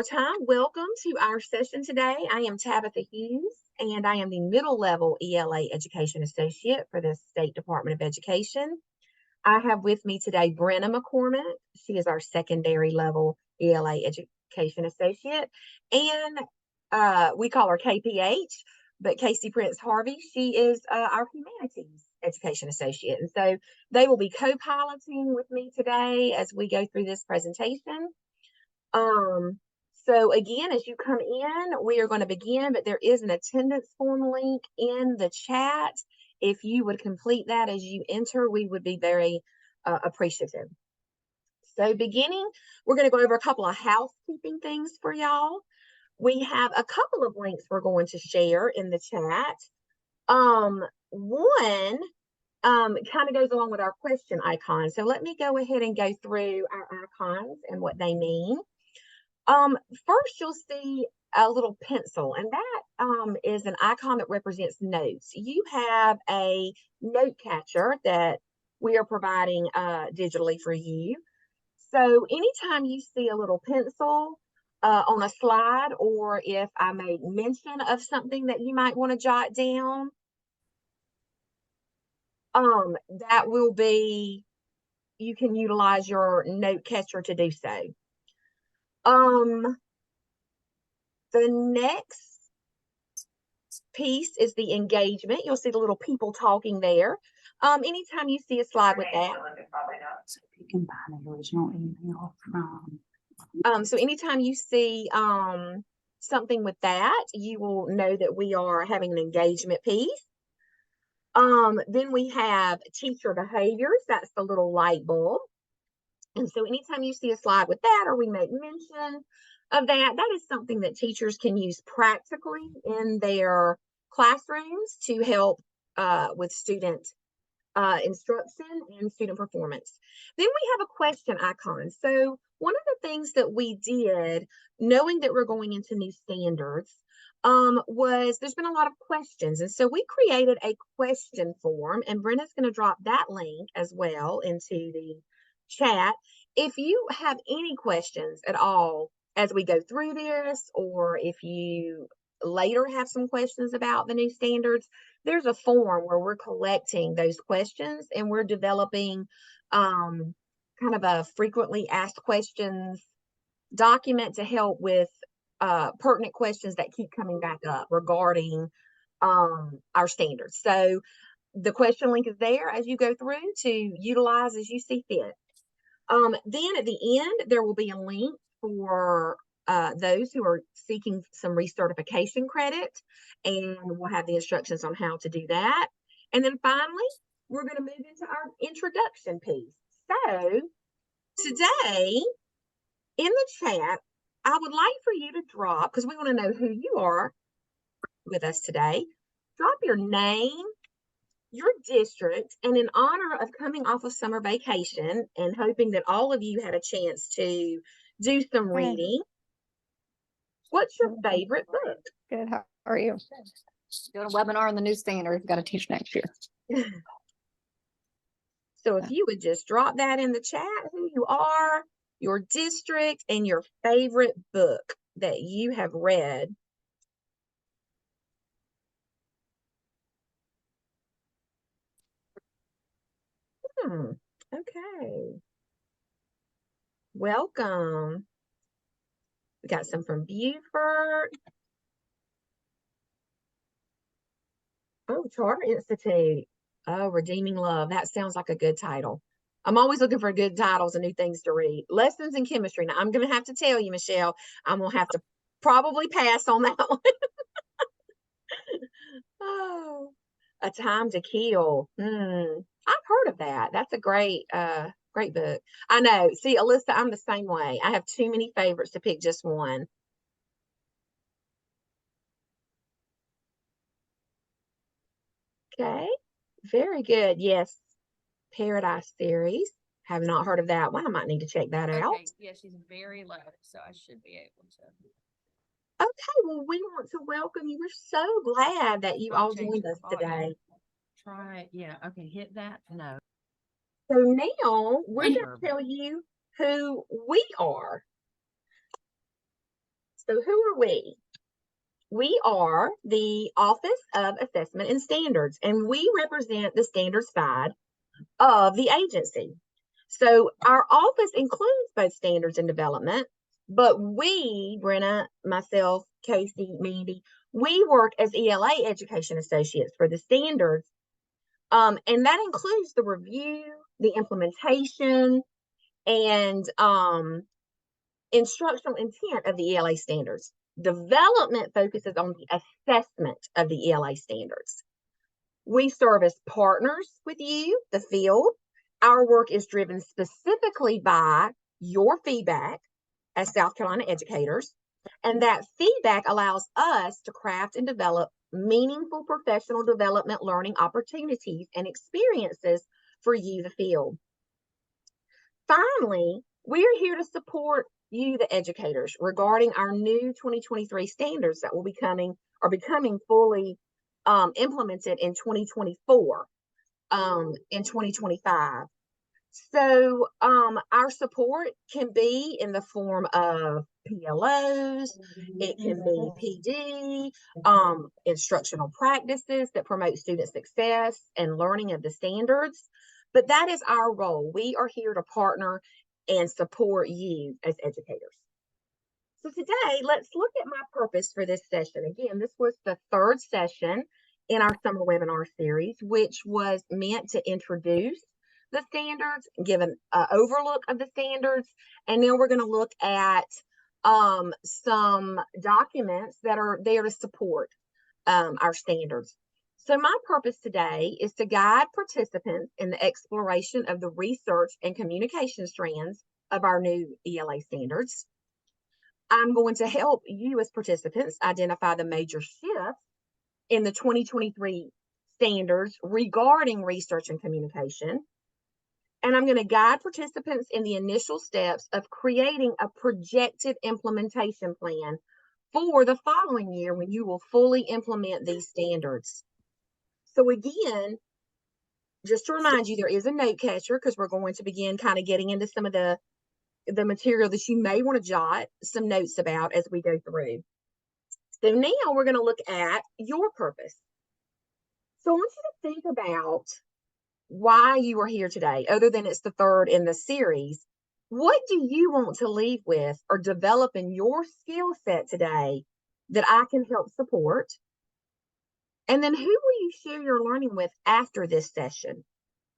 Time. Welcome to our session today. I am Tabitha Hughes, and I am the middle level ELA Education Associate for the State Department of Education. I have with me today Brenna McCormick. She is our secondary level ELA Education Associate, and we call her KPH, but Casey Prince Harvey, she is our Humanities Education Associate. And so they will be co-piloting with me today as we go through this presentation. So again, as you come in, we are going to begin, but there is an attendance form link in the chat. If you would complete that as you enter, we would be very appreciative. So beginning, we're going to go over a couple of housekeeping things for y'all. We have a couple of links we're going to share in the chat. One kind of goes along with our question icon. So let me go ahead and go through our icons and what they mean. First you'll see a little pencil, and that is an icon that represents notes. You have a note catcher that we are providing digitally for you. So anytime you see a little pencil on a slide, or if I make mention of something that you might want to jot down, that will be, you can utilize your note catcher to do so. The next piece is the engagement. You'll see the little people talking there. Anytime you see a slide with that. You can find an original email from. So anytime you see something with that, you will know that we are having an engagement piece. Then we have teacher behaviors. That's the little light bulb. And so anytime you see a slide with that, or we make mention of that, that is something that teachers can use practically in their classrooms to help with student instruction and student performance. Then we have a question icon. So one of the things that we did, knowing that we're going into new standards, was there's been a lot of questions. And so we created a question form, and Brenna's going to drop that link as well into the chat. If you have any questions at all as we go through this, or if you later have some questions about the new standards, there's a form where we're collecting those questions, and we're developing kind of a frequently asked questions document to help with pertinent questions that keep coming back up regarding our standards. So the question link is there as you go through to utilize as you see fit. Then at the end, there will be a link for those who are seeking some recertification credit, and we'll have the instructions on how to do that. And then finally, we're going to move into our introduction piece. So today in the chat, I would like for you to drop, because we want to know who you are with us today, drop your name, your district, and in honor of coming off of summer vacation and hoping that all of you had a chance to do some reading, what's your favorite book? Good. How are you? Doing a webinar on the new standard. Got to teach next year. So if you would just drop that in the chat, who you are, your district, and your favorite book that you have read. Okay. Welcome. We got some from Beaufort. Oh, Charter Institute. Oh, Redeeming Love. That sounds like a good title. I'm always looking for good titles and new things to read. Lessons in Chemistry. Now, I'm going to have to tell you, Michelle, I'm going to have to probably pass on that one. Oh, A Time to Kill. I've heard of that. That's a great book. I know. See, Alyssa, I'm the same way. I have too many favorites to pick just one. Okay, very good. Yes, Paradise Series. Have not heard of that one. I might need to check that out. Okay, yeah, she's very low, so I should be able to. Okay, well, we want to welcome you. We're so glad that you all joined us today. Try, yeah, okay, hit that. No. So now we're going to tell you who we are. So who are we? We are the Office of Assessment and Standards, and we represent the standards side of the agency. So our office includes both standards and development, but we, Brenna, myself, Casey, Mandy, we work as ELA education associates for the standards. And that includes the review, the implementation, and instructional intent of the ELA standards. Development focuses on the assessment of the ELA standards. We serve as partners with you, the field. Our work is driven specifically by your feedback as South Carolina educators, and that feedback allows us to craft and develop meaningful professional development learning opportunities and experiences for you, the field. Finally, we're here to support you, the educators, regarding our new 2023 standards that will be becoming fully implemented in 2024, in 2025. So our support can be in the form of PLOs, it can be PD, instructional practices that promote student success and learning of the standards. But that is our role. We are here to partner and support you as educators. So today, let's look at my purpose for this session. Again, this was the third session in our summer webinar series, which was meant to introduce the standards, give an overlook of the standards, and now we're going to look at some documents that are there to support our standards. So my purpose today is to guide participants in the exploration of the research and communication strands of our new ELA standards. I'm going to help you as participants identify the major shifts in the 2023 standards regarding research and communication. And I'm going to guide participants in the initial steps of creating a projected implementation plan for the following year when you will fully implement these standards. So again, just to remind you, there is a note catcher because we're going to begin kind of getting into some of the material that you may want to jot some notes about as we go through. So now we're going to look at your purpose. So I want you to think about why you are here today, other than it's the third in the series. What do you want to leave with or develop in your skill set today that I can help support? And then who will you share your learning with after this session?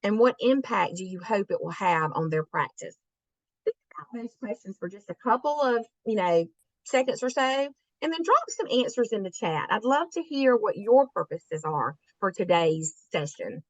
And what impact do you hope it will have on their practice? Think about those questions for just a couple of, seconds or so, and then drop some answers in the chat. I'd love to hear what your purposes are for today's session.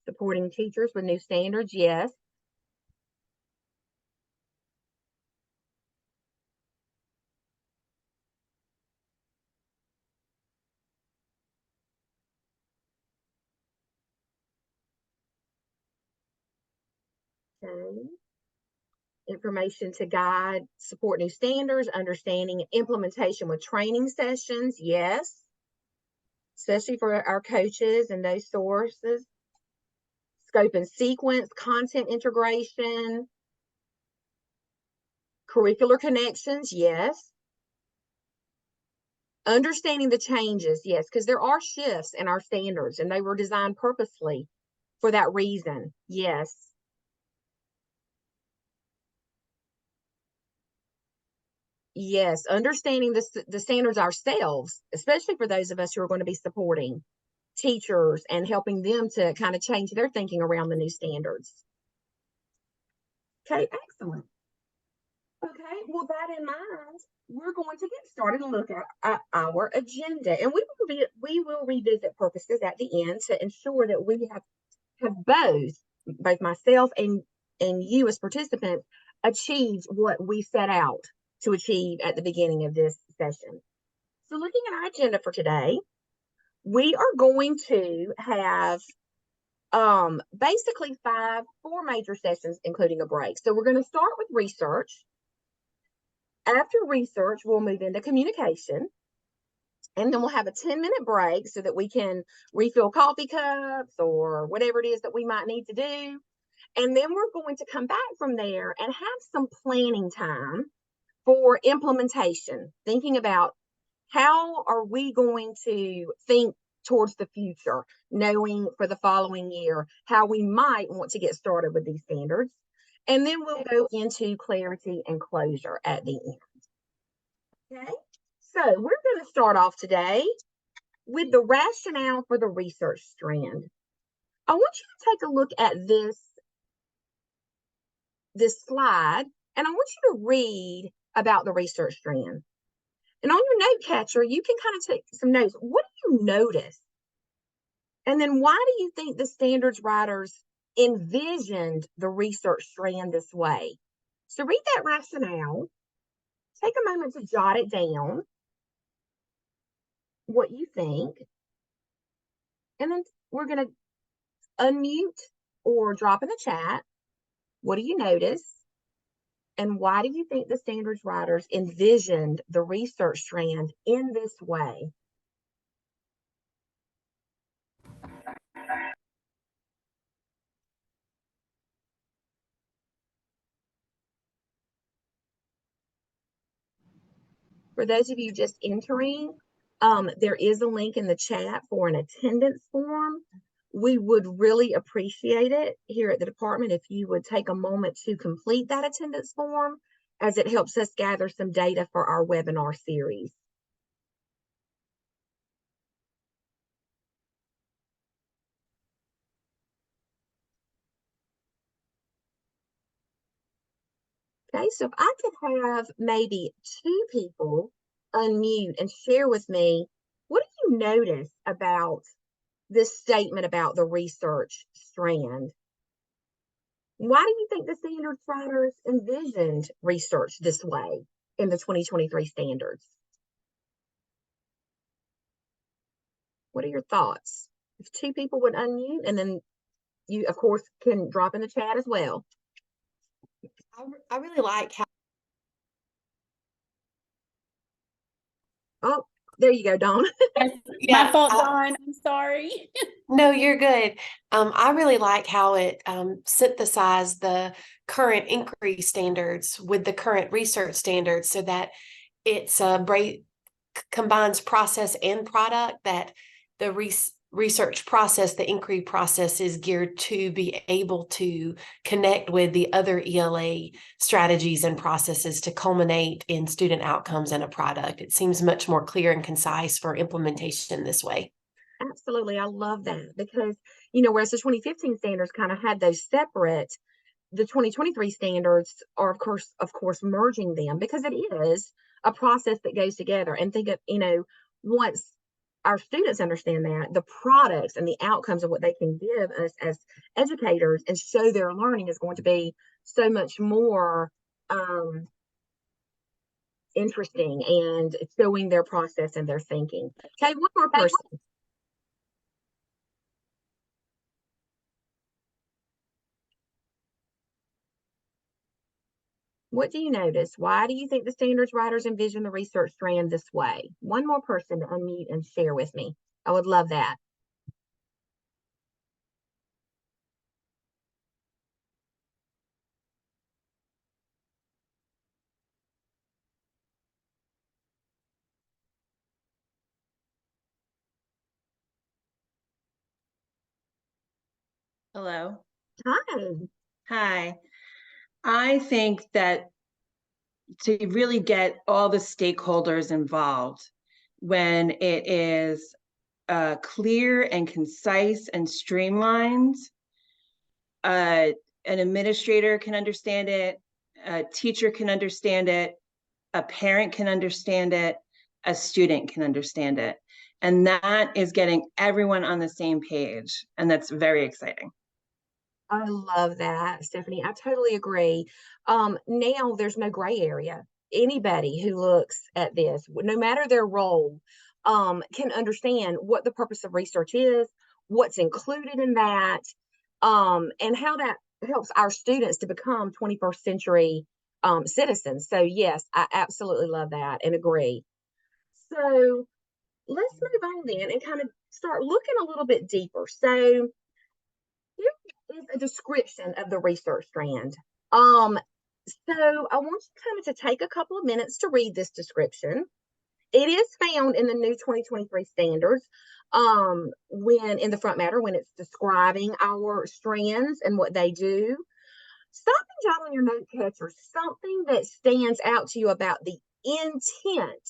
Supporting teachers with new standards, yes. Okay. Information to guide, support new standards, understanding implementation with training sessions, yes. Especially for our coaches and those sources. Scope and sequence, content integration, curricular connections, yes. Understanding the changes, yes, because there are shifts in our standards and they were designed purposely for that reason, yes. Yes, understanding the standards ourselves, especially for those of us who are going to be supporting teachers and helping them to kind of change their thinking around the new standards. Okay, excellent. Okay, well, that in mind, we're going to get started and look at our agenda, and we will revisit purposes at the end to ensure that we have both myself and you as participants achieved what we set out to achieve at the beginning of this session. So looking at our agenda for today, we are going to have basically four major sessions, including a break. So we're going to start with research. After research, we'll move into communication. And then we'll have a 10-minute break so that we can refill coffee cups or whatever it is that we might need to do. And then we're going to come back from there and have some planning time for implementation, thinking about how are we going to think towards the future, knowing for the following year how we might want to get started with these standards. And then we'll go into clarity and closure at the end. Okay, so we're going to start off today with the rationale for the research strand. I want you to take a look at this slide, and I want you to read about the research strand. And on your note catcher, you can kind of take some notes. What do you notice? And then why do you think the standards writers envisioned the research strand this way? So read that rationale. Take a moment to jot it down, what you think. And then we're going to unmute or drop in the chat. What do you notice? And why do you think the standards writers envisioned the research strand in this way? For those of you just entering, there is a link in the chat for an attendance form. We would really appreciate it here at the department if you would take a moment to complete that attendance form, as it helps us gather some data for our webinar series. Okay, so if I could have maybe two people unmute and share with me, what do you notice about this statement about the research strand? Why do you think the standards writers envisioned research this way in the 2023 standards? What are your thoughts? If two people would unmute, and then you, of course, can drop in the chat as well. I really like how Oh, there you go, Dawn. My fault, Dawn. I'm sorry. no, you're good. I really like how it synthesized the current inquiry standards with the current research standards so that it's combines process and product, that the research process, the inquiry process is geared to be able to connect with the other ELA strategies and processes to culminate in student outcomes and a product. It seems much more clear and concise for implementation this way. Absolutely. I love that because, whereas the 2015 standards kind of had those separate, the 2023 standards are, of course, merging them because it is a process that goes together. And think of, once our students understand that, the products and the outcomes of what they can give us as educators and show their learning is going to be so much more interesting and showing their process and their thinking. Okay, one more person. What do you notice? Why do you think the standards writers envision the research strand this way? One more person to unmute and share with me. I would love that. Hello. Hi. Hi. I think that to really get all the stakeholders involved, when it is clear and concise and streamlined, an administrator can understand it, a teacher can understand it, a parent can understand it, a student can understand it. And that is getting everyone on the same page. And that's very exciting. I love that, Stephanie. I totally agree. Now there's no gray area. Anybody who looks at this, no matter their role, can understand what the purpose of research is, what's included in that, and how that helps our students to become 21st century citizens. So yes, I absolutely love that and agree. So let's move on then and kind of start looking a little bit deeper. So here is a description of the research strand. So I want you kind of to take a couple of minutes to read this description. It is found in the new 2023 standards, when in the front matter, when it's describing our strands and what they do. Stop and jot on your note catcher something that stands out to you about the intent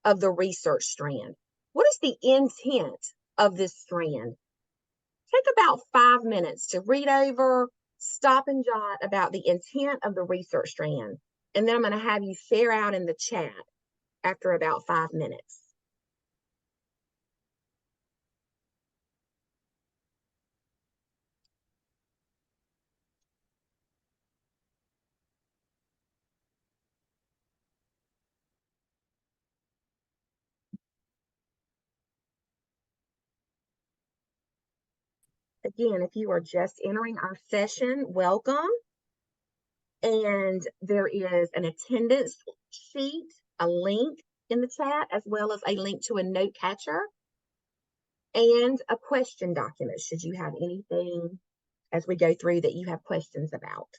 of the research strand. What is the intent of this strand? Take about 5 minutes to read over, stop and jot about the intent of the research strand. And then I'm going to have you share out in the chat after about 5 minutes. Again, if you are just entering our session, welcome. And there is an attendance sheet, a link in the chat, as well as a link to a note catcher and a question document should you have anything as we go through that you have questions about.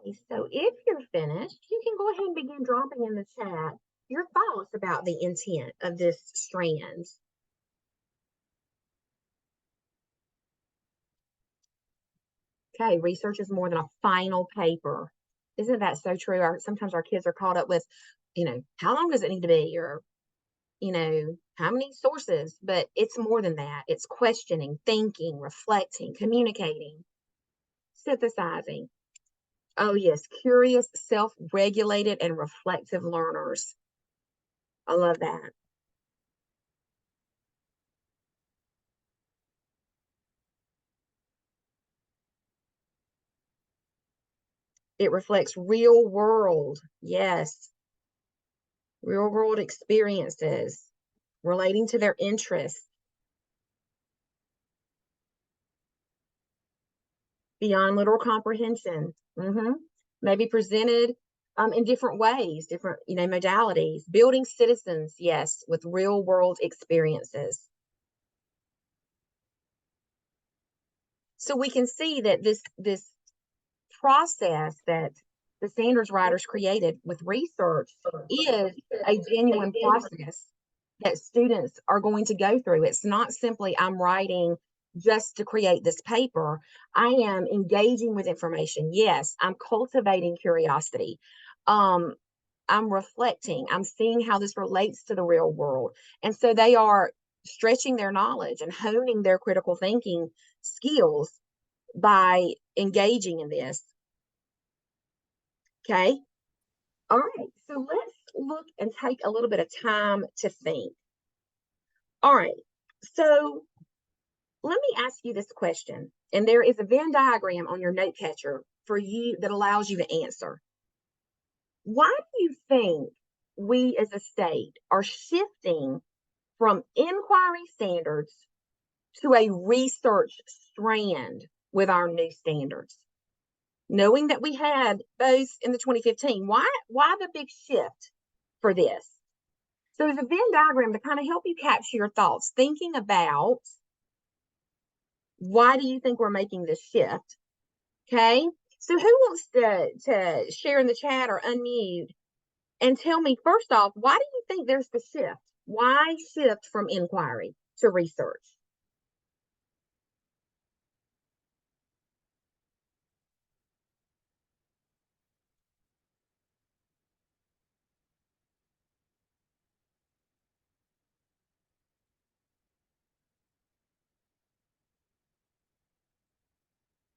Okay, so if you're finished, you can go ahead and begin dropping in the chat your thoughts about the intent of this strand. Okay, research is more than a final paper. Isn't that so true? Sometimes our kids are caught up with, how long does it need to be? Or, how many sources? But it's more than that. It's questioning, thinking, reflecting, communicating, synthesizing. Oh, yes, curious, self-regulated, and reflective learners. I love that. It reflects real world, yes, real world experiences relating to their interests beyond literal comprehension. Maybe presented in different ways, different, modalities, building citizens, yes, with real world experiences. So we can see that this process that the standards writers created with research is a genuine process that students are going to go through. It's not simply I'm writing just to create this paper. I am engaging with information. Yes, I'm cultivating curiosity. I'm reflecting. I'm seeing how this relates to the real world. And so they are stretching their knowledge and honing their critical thinking skills by engaging in this. Okay. All right. So let's look and take a little bit of time to think. All right. So let me ask you this question. And there is a Venn diagram on your note catcher for you that allows you to answer. Why do you think we as a state are shifting from inquiry standards to a research strand with our new standards? Knowing that we had those in the 2015, why the big shift for this? So there's a Venn diagram to kind of help you capture your thoughts, thinking about why do you think we're making this shift? Okay. So who wants to share in the chat or unmute and tell me, first off, why do you think there's the shift? Why shift from inquiry to research?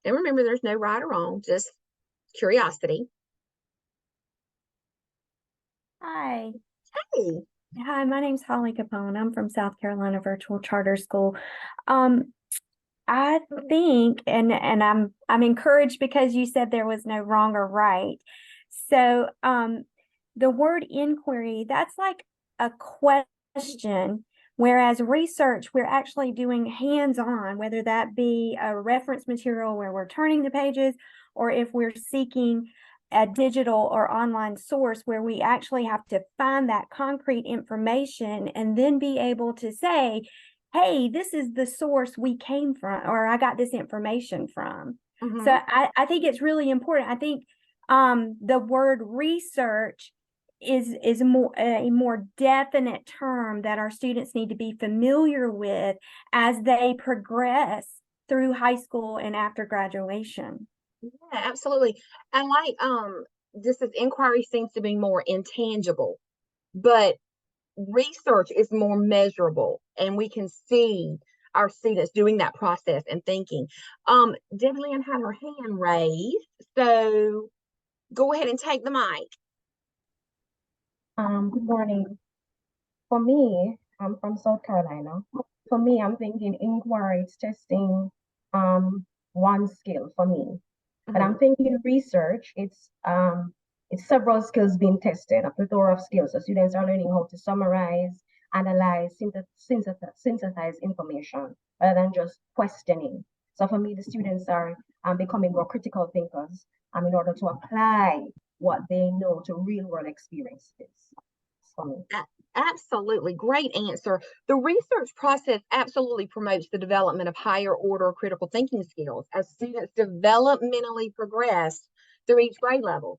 And remember, there's no right or wrong, just curiosity. Hi. Hey. Hi, my name's Holly Capone. I'm from South Carolina Virtual Charter School. I think, and I'm encouraged because you said there was no wrong or right. So, the word inquiry, that's like a question, whereas research, we're actually doing hands-on, whether that be a reference material where we're turning the pages, or if we're seeking a digital or online source where we actually have to find that concrete information and then be able to say, hey, this is the source we came from, or I got this information from. Mhm. So I think it's really important. I think the word research is a more definite term that our students need to be familiar with as they progress through high school and after graduation. Yeah, absolutely. And like this is inquiry seems to be more intangible, but research is more measurable, and we can see our students doing that process and thinking. Debbie Lynn had her hand raised, so go ahead and take the mic. Good morning. For me, I'm from South Carolina. For me, I'm thinking inquiry is testing one skill for me. But I'm thinking research, it's several skills being tested, a plethora of skills. So students are learning how to summarize, analyze, synthesize information rather than just questioning. So for me, the students are becoming more critical thinkers in order to apply what they know to real world experiences. For me. Absolutely. Great answer. The research process absolutely promotes the development of higher order critical thinking skills as students developmentally progress through each grade level.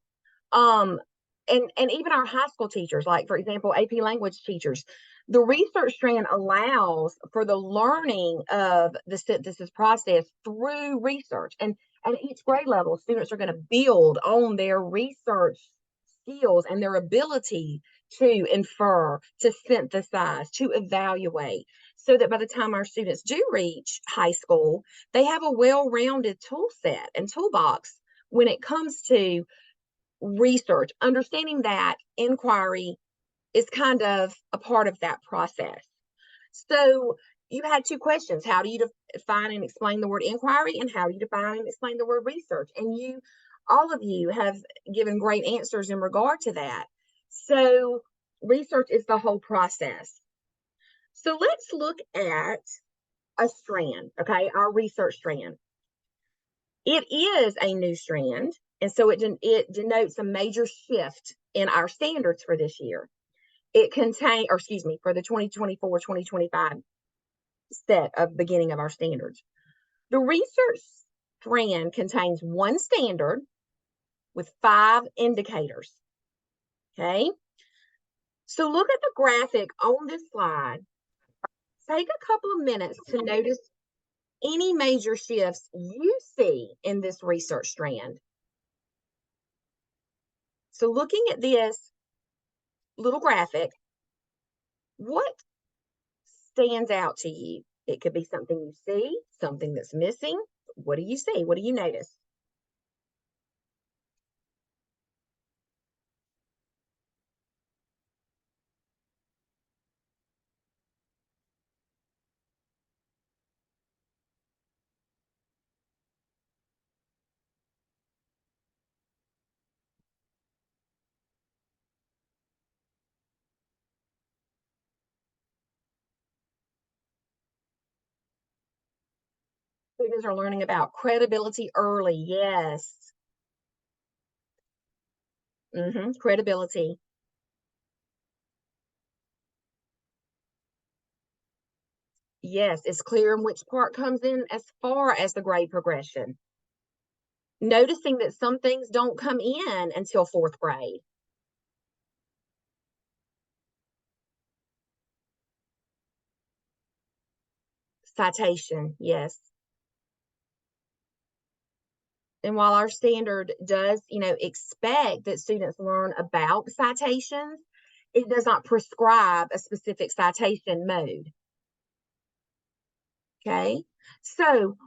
And even our high school teachers, like for example, AP language teachers, the research strand allows for the learning of the synthesis process through research. And at each grade level, students are going to build on their research skills and their ability to infer, to synthesize, to evaluate, so that by the time our students do reach high school, they have a well-rounded tool set and toolbox when it comes to research, understanding that inquiry is kind of a part of that process. So you had two questions. How do you define and explain the word inquiry, and how do you define and explain the word research? And all of you have given great answers in regard to that. So research is the whole process. So let's look at a strand, okay, our research strand. It is a new strand, and so it denotes a major shift in our standards for this year. It contains, or excuse me, for the 2024-2025 set of beginning of our standards. The research strand contains one standard with 5 indicators. Okay. So look at the graphic on this slide. Take a couple of minutes to notice any major shifts you see in this research strand. So looking at this little graphic, what stands out to you? It could be something you see, something that's missing. What do you see? What do you notice? Students are learning about credibility early. Yes. Credibility. Yes, it's clear in which part comes in as far as the grade progression. Noticing that some things don't come in until 4th grade. Citation, yes. And while our standard does, expect that students learn about citations, it does not prescribe a specific citation mode. Okay, so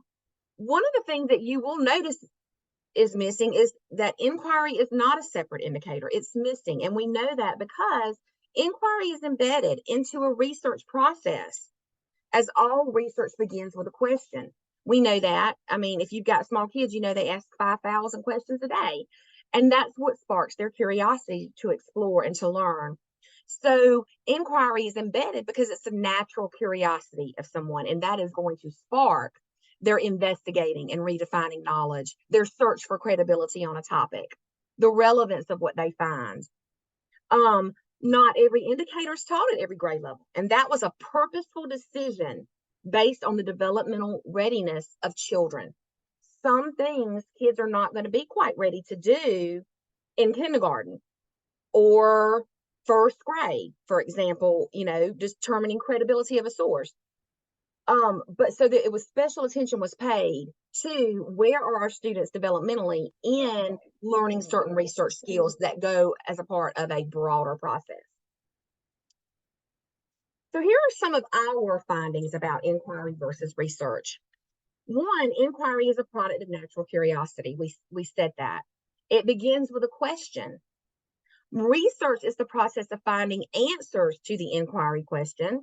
one of the things that you will notice is missing is that inquiry is not a separate indicator. It's missing, and we know that because inquiry is embedded into a research process, as all research begins with a question. We know that. I mean, if you've got small kids, they ask 5,000 questions a day. And that's what sparks their curiosity to explore and to learn. So inquiry is embedded because it's a natural curiosity of someone, and that is going to spark their investigating and redefining knowledge, their search for credibility on a topic, the relevance of what they find. Not every indicator is taught at every grade level, and that was a purposeful decision based on the developmental readiness of children. Some things kids are not going to be quite ready to do in kindergarten or 1st grade, for example, determining credibility of a source. But so that it was special attention was paid to where are our students developmentally in learning certain research skills that go as a part of a broader process. So here are some of our findings about inquiry versus research. One, inquiry is a product of natural curiosity. We said that. It begins with a question. Research is the process of finding answers to the inquiry question,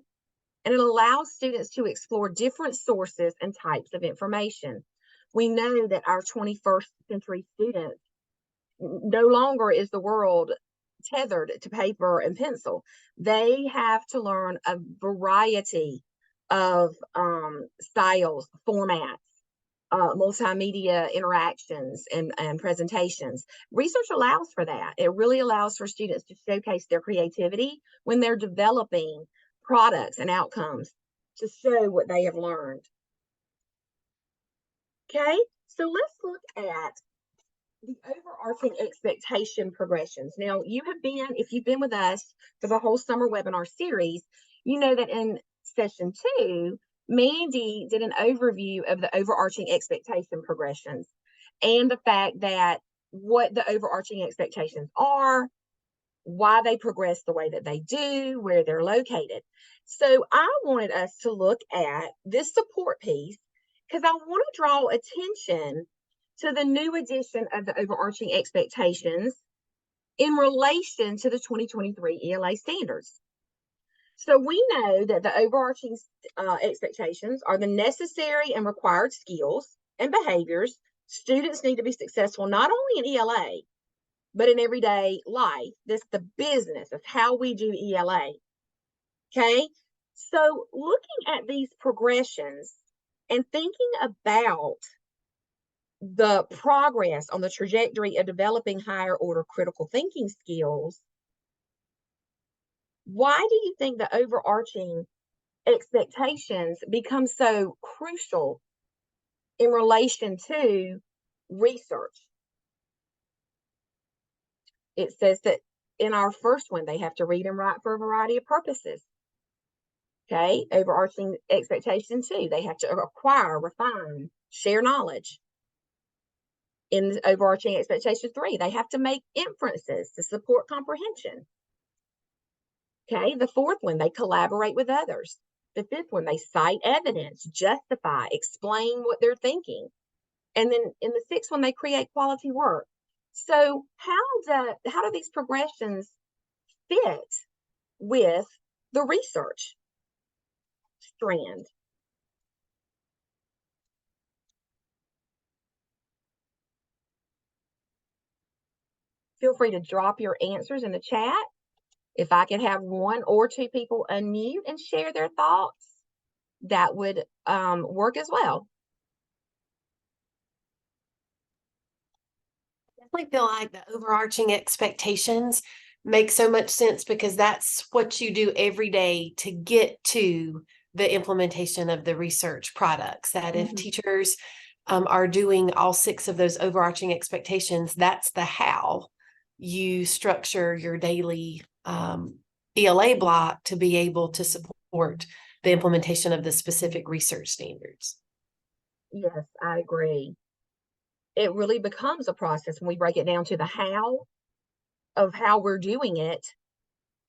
and it allows students to explore different sources and types of information. We know that our 21st century students, no longer is the world tethered to paper and pencil. They have to learn a variety of styles, formats, multimedia interactions and presentations. Research allows for that. It really allows for students to showcase their creativity when they're developing products and outcomes to show what they have learned. Okay, so let's look at the overarching expectation progressions. Now, if you've been with us for the whole summer webinar series, you know that in session 2, Mandy did an overview of the overarching expectation progressions and the fact that what the overarching expectations are, why they progress the way that they do, where they're located. So I wanted us to look at this support piece because I want to draw attention to the new edition of the overarching expectations in relation to the 2023 ELA standards. So we know that the overarching expectations are the necessary and required skills and behaviors students need to be successful not only in ELA, but in everyday life. This is the business of how we do ELA. Okay, so looking at these progressions and thinking about the progress on the trajectory of developing higher order critical thinking skills, why do you think the overarching expectations become so crucial in relation to research? It says that in our first one, they have to read and write for a variety of purposes. Okay, overarching expectation 2, they have to acquire, refine, share knowledge. In the overarching expectation 3, they have to make inferences to support comprehension. Okay, the 4th one, they collaborate with others. The 5th one, they cite evidence, justify, explain what they're thinking. And then in the 6th one, they create quality work. So how do these progressions fit with the research strand? Feel free to drop your answers in the chat. If I could have 1 or 2 people unmute and share their thoughts, that would work as well. Definitely feel like the overarching expectations make so much sense because that's what you do every day to get to the implementation of the research products. That if teachers are doing all 6 of those overarching expectations, that's the how you structure your daily ELA block to be able to support the implementation of the specific research standards. Yes, I agree. It really becomes a process when we break it down to the how of how we're doing it,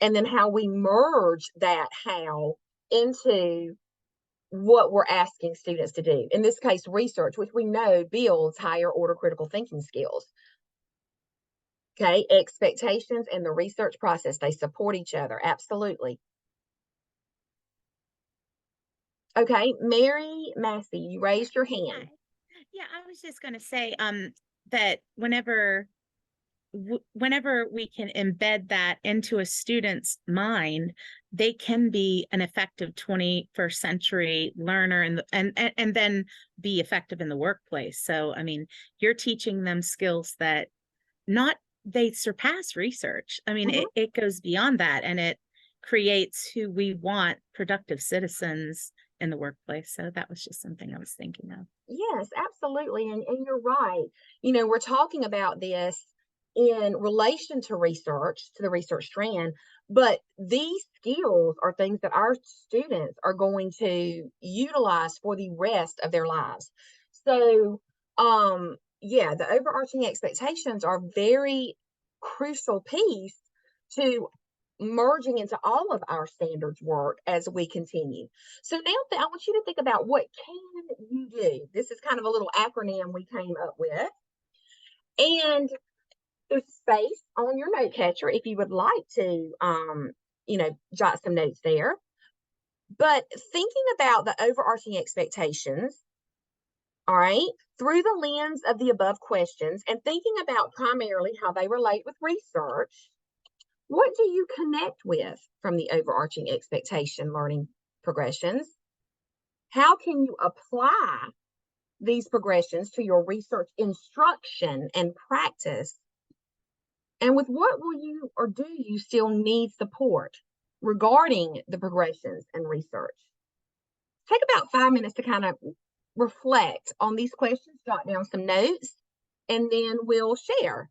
and then how we merge that how into what we're asking students to do. In this case, research, which we know builds higher order critical thinking skills. Okay, expectations and the research process, they support each other. Absolutely. Okay, Mary Massey, you raised your hand. Hi. Yeah, I was just going to say that whenever we can embed that into a student's mind, they can be an effective 21st century learner and then be effective in the workplace. So, I mean, you're teaching them skills that they surpass research. I mean, it goes beyond that, and it creates who we want, productive citizens in the workplace. So that was just something I was thinking of. Yes, absolutely. And you're right. You know, we're talking about this in relation to research, to the research strand, but these skills are things that our students are going to utilize for the rest of their lives. So, yeah, the overarching expectations are very crucial piece to merging into all of our standards work as we continue. So now I want you to think about what can you do. This is kind of a little acronym we came up with. And there's space on your note catcher if you would like to, jot some notes there. But thinking about the overarching expectations, all right, through the lens of the above questions and thinking about primarily how they relate with research, what do you connect with from the overarching expectation learning progressions? How can you apply these progressions to your research instruction and practice? And with what will you or do you still need support regarding the progressions and research? Take about 5 minutes to kind of reflect on these questions, jot down some notes, and then we'll share.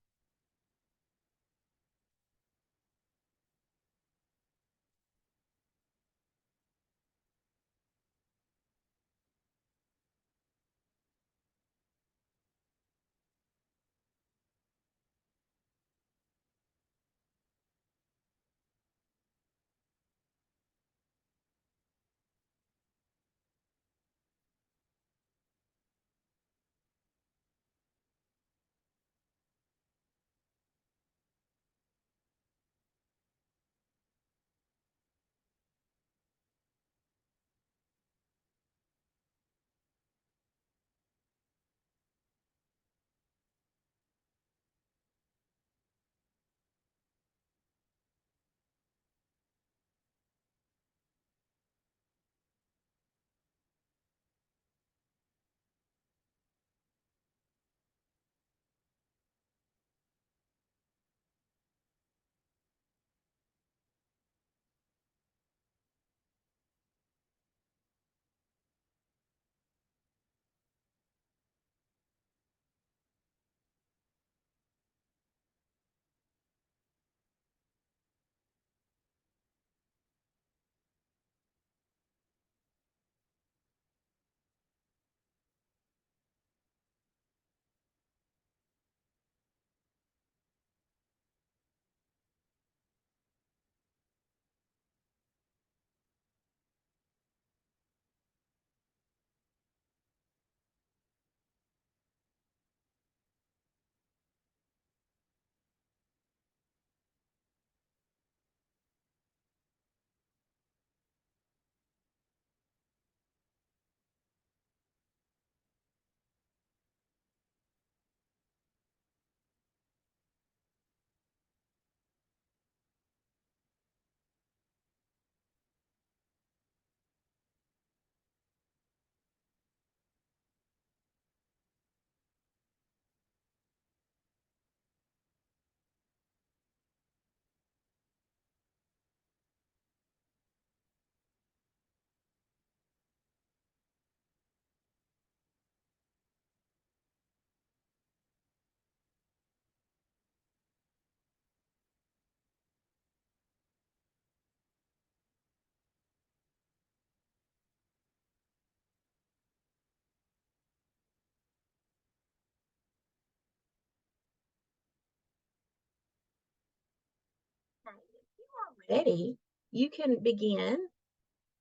you are ready, you can begin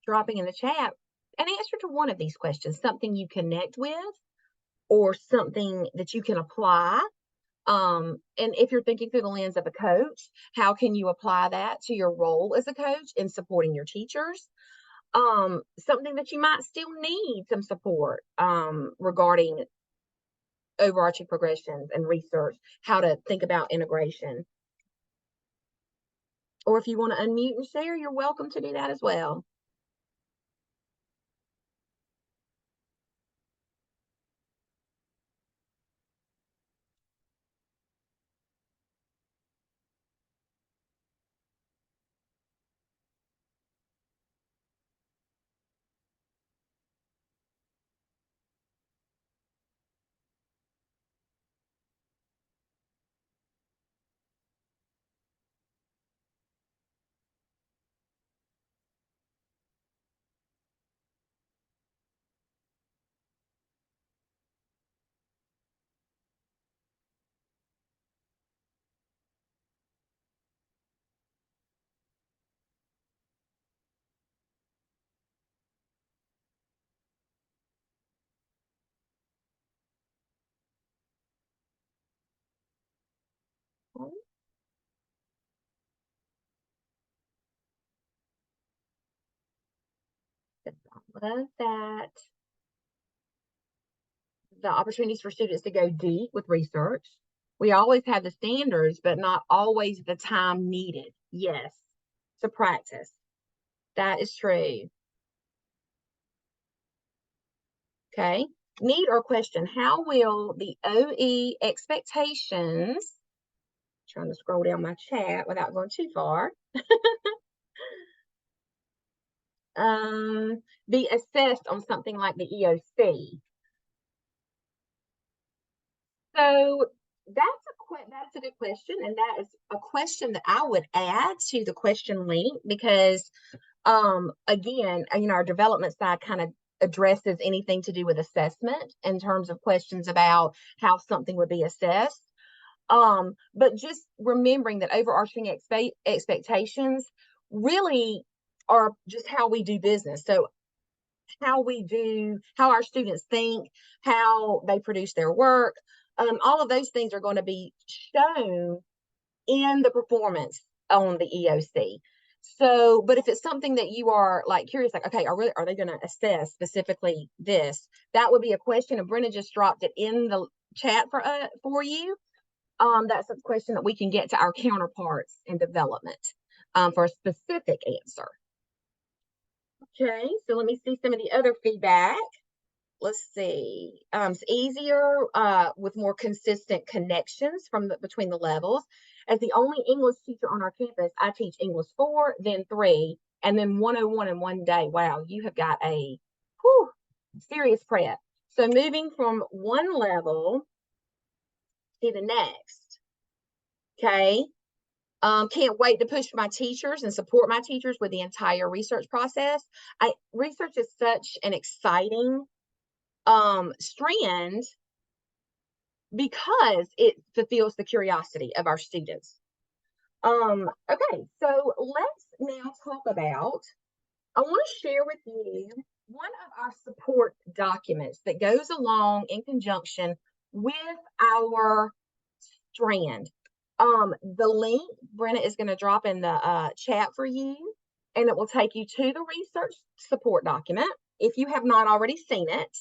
dropping in the chat an answer to one of these questions, something you connect with or something that you can apply. And if you're thinking through the lens of a coach, how can you apply that to your role as a coach in supporting your teachers? Something that you might still need some support regarding overarching progressions and research, how to think about integration. Or if you want to unmute and share, you're welcome to do that as well. Love that. The opportunities for students to go deep with research. We always have the standards, but not always the time needed. Yes, to practice. That is true. Okay. Need or question, how will the OE expectations, trying to scroll down my chat without going too far, be assessed on something like the EOC? So that's a good question, and that is a question that I would add to the question link because, again, our development side kind of addresses anything to do with assessment in terms of questions about how something would be assessed. But just remembering that overarching expectations really are just how we do business. So how our students think, how they produce their work, all of those things are going to be shown in the performance on the EOC. So, but if it's something that you are like curious, like, okay, are they going to assess specifically this? That would be a question, and Brenda just dropped it in the chat for you. That's a question that we can get to our counterparts in development for a specific answer. Okay, so let me see some of the other feedback. Let's see. It's easier with more consistent connections between the levels. As the only English teacher on our campus, I teach English 4, then 3, and then 101 in one day. Wow, you have got a serious prep. So moving from one level to the next. Okay. Can't wait to push my teachers and support my teachers with the entire research process. Research is such an exciting strand because it fulfills the curiosity of our students. Okay, so let's now talk about, I want to share with you one of our support documents that goes along in conjunction with our strand. The link Brenna is going to drop in the chat for you, and it will take you to the research support document. If you have not already seen it,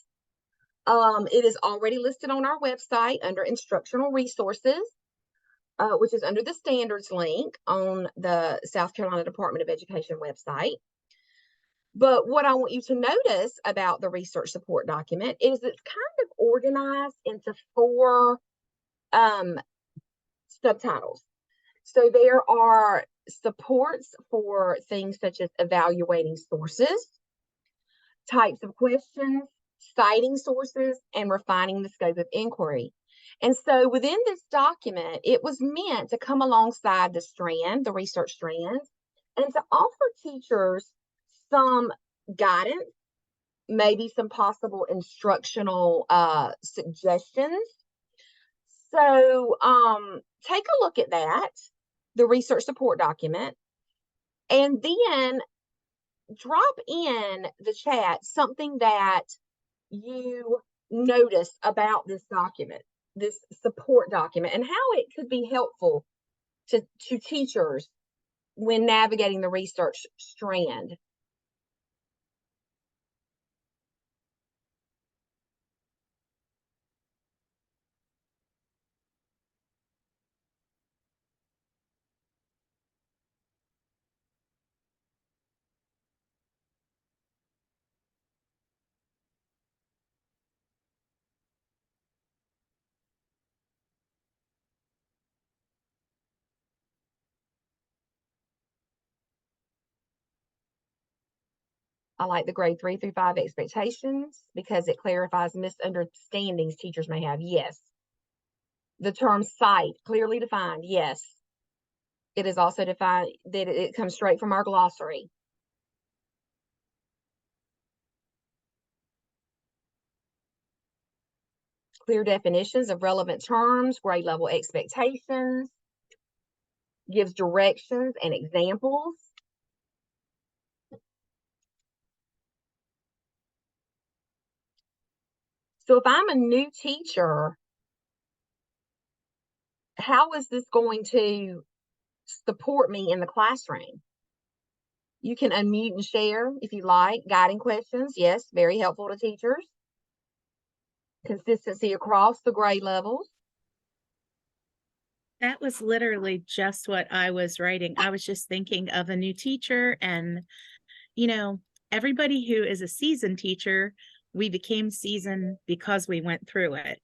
it is already listed on our website under instructional resources, which is under the standards link on the South Carolina Department of Education website. But what I want you to notice about the research support document is it's kind of organized into 4 subtitles. So there are supports for things such as evaluating sources, types of questions, citing sources, and refining the scope of inquiry. And so within this document, it was meant to come alongside the strand, the research strand, and to offer teachers some guidance, maybe some possible instructional suggestions. So take a look at that, the research support document. And then drop in the chat something that you notice about this document, this support document, and how it could be helpful to teachers when navigating the research strand. I like the grade 3 through 5 expectations because it clarifies misunderstandings teachers may have. Yes. The term site, clearly defined. Yes. It is also defined that it comes straight from our glossary. Clear definitions of relevant terms, grade level expectations, gives directions and examples. So if I'm a new teacher, how is this going to support me in the classroom? You can unmute and share if you like. Guiding questions, yes, very helpful to teachers. Consistency across the grade levels. That was literally just what I was writing. I was just thinking of a new teacher, and, you know, everybody who is a seasoned teacher, we became seasoned because we went through it.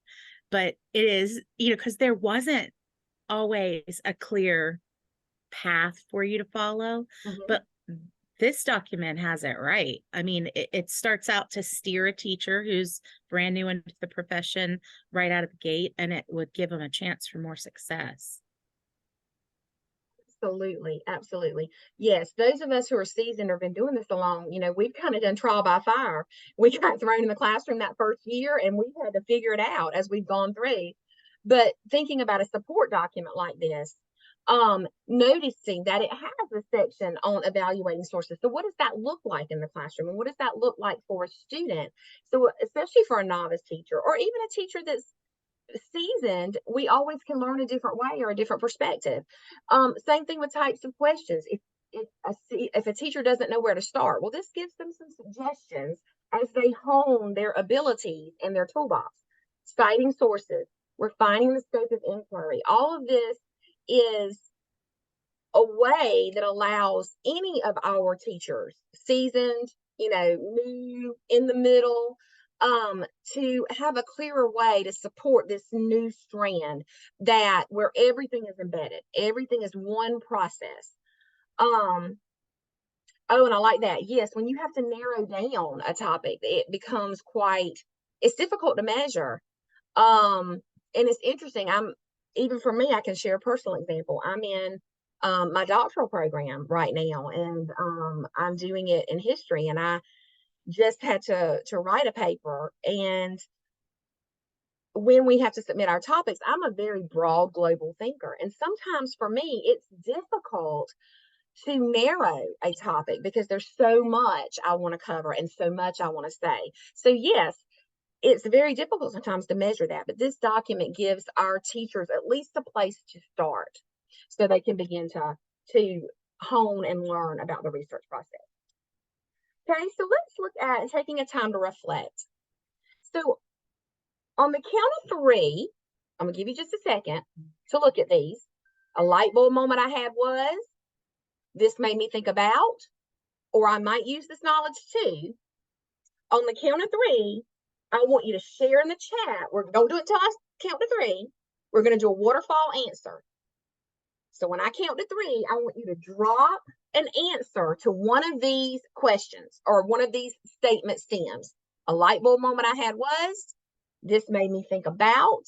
But it is, you know, because there wasn't always a clear path for you to follow. But this document has it right. I mean, it starts out to steer a teacher who's brand new into the profession right out of the gate, and it would give them a chance for more success. Absolutely, absolutely. Yes, those of us who are seasoned or been doing this a long, you know, we've kind of done trial by fire. We got thrown in the classroom that first year, and we've had to figure it out as we've gone through. But thinking about a support document like this, noticing that it has a section on evaluating sources. So what does that look like in the classroom? And what does that look like for a student? So especially for a novice teacher or even a teacher that's seasoned, we always can learn a different way or a different perspective. Same thing with types of questions. If a teacher doesn't know where to start, well, this gives them some suggestions as they hone their abilities and their toolbox. Citing sources, refining the scope of inquiry. All of this is a way that allows any of our teachers, seasoned, you know, new, in the middle, to have a clearer way to support this new strand that where everything is embedded, everything is one process. Oh, and I like that. Yes, when you have to narrow down a topic, it becomes it's difficult to measure. And it's interesting. Even for me, I can share a personal example. I'm in my doctoral program right now, and I'm doing it in history, and I just had to write a paper. And when we have to submit our topics, I'm a very broad global thinker, and sometimes for me it's difficult to narrow a topic because there's so much I want to cover and so much I want to say. So yes, it's very difficult sometimes to measure that, but this document gives our teachers at least a place to start so they can begin to hone and learn about the research process. Okay, so let's look at taking a time to reflect. So on the count of 3, I'm gonna give you just a second to look at these. A light bulb moment I had was, this made me think about, or I might use this knowledge too. On the count of 3, I want you to share in the chat. Don't do it till I count to 3. We're going to do a waterfall answer. So when I count to 3, I want you to drop an answer to one of these questions or one of these statement stems. A light bulb moment I had was, this made me think about,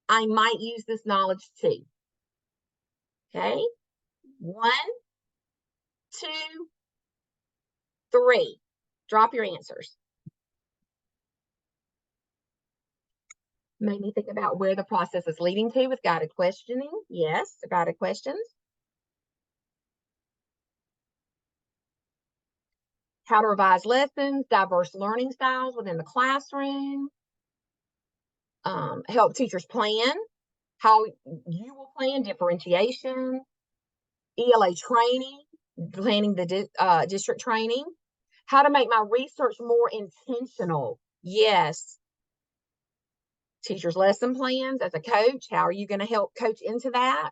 I might use this knowledge too. Okay. 1, 2, 3. Drop your answers. Made me think about where the process is leading to with guided questioning. Yes, guided questions. how to revise lessons, diverse learning styles within the classroom, help teachers plan, how you will plan differentiation, ELA training, planning the district training, how to make my research more intentional. Yes. Teachers' lesson plans as a coach. How are you going to help coach into that?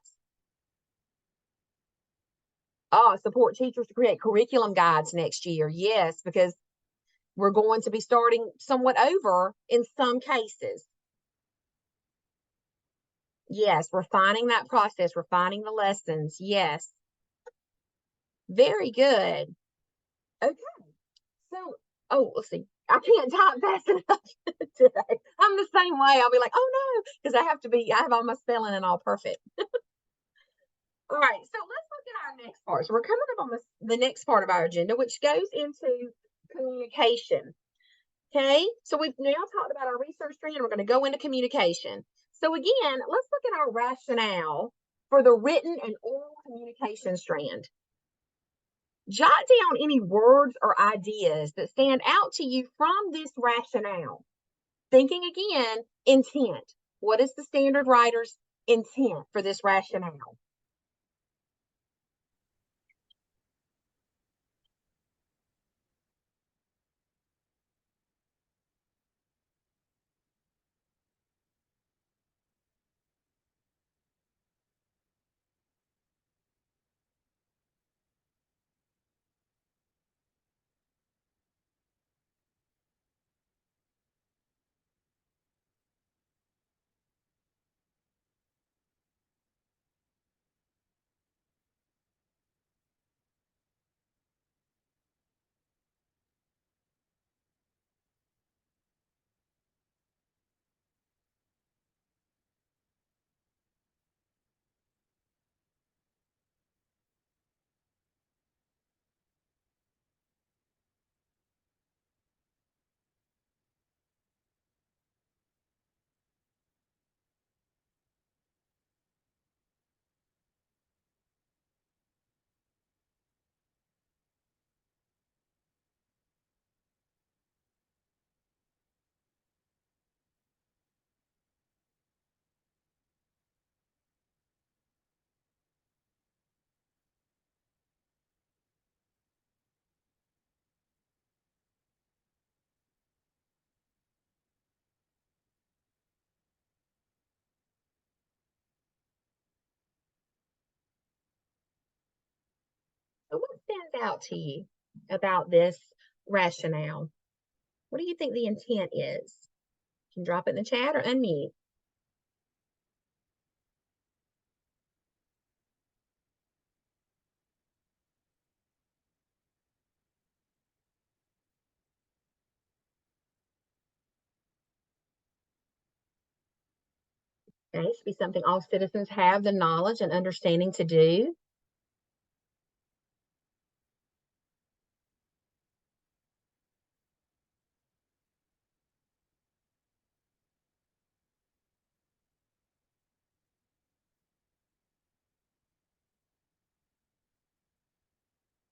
Support teachers to create curriculum guides next year. Yes, because we're going to be starting somewhat over in some cases. Yes, refining that process, refining the lessons. Yes. Very good. Okay. So, let's see. I can't type fast enough today. I'm the same way. I'll be like, oh no, because I have all my spelling and all perfect. All right, so let's look at our next part. So we're coming up on the next part of our agenda, which goes into communication. Okay, so we've now talked about our research strand. We're going to go into communication. So again, let's look at our rationale for the written and oral communication strand. Jot down any words or ideas that stand out to you from this rationale. Thinking again, intent. What is the standard writer's intent for this rationale? So what stands out to you about this rationale? What do you think the intent is? You can drop it in the chat or unmute. Okay, it should be something all citizens have the knowledge and understanding to do.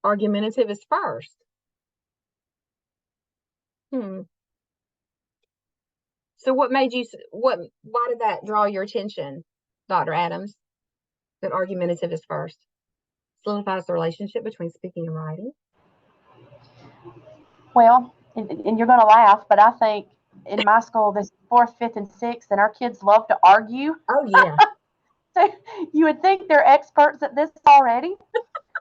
Argumentative is first. So what made you, why did that draw your attention, Dr. Adams, that argumentative is first? Solidifies the relationship between speaking and writing. Well, and you're going to laugh, but I think in my school, this 4th, 5th, and 6th, and our kids love to argue. Oh, yeah. So you would think they're experts at this already,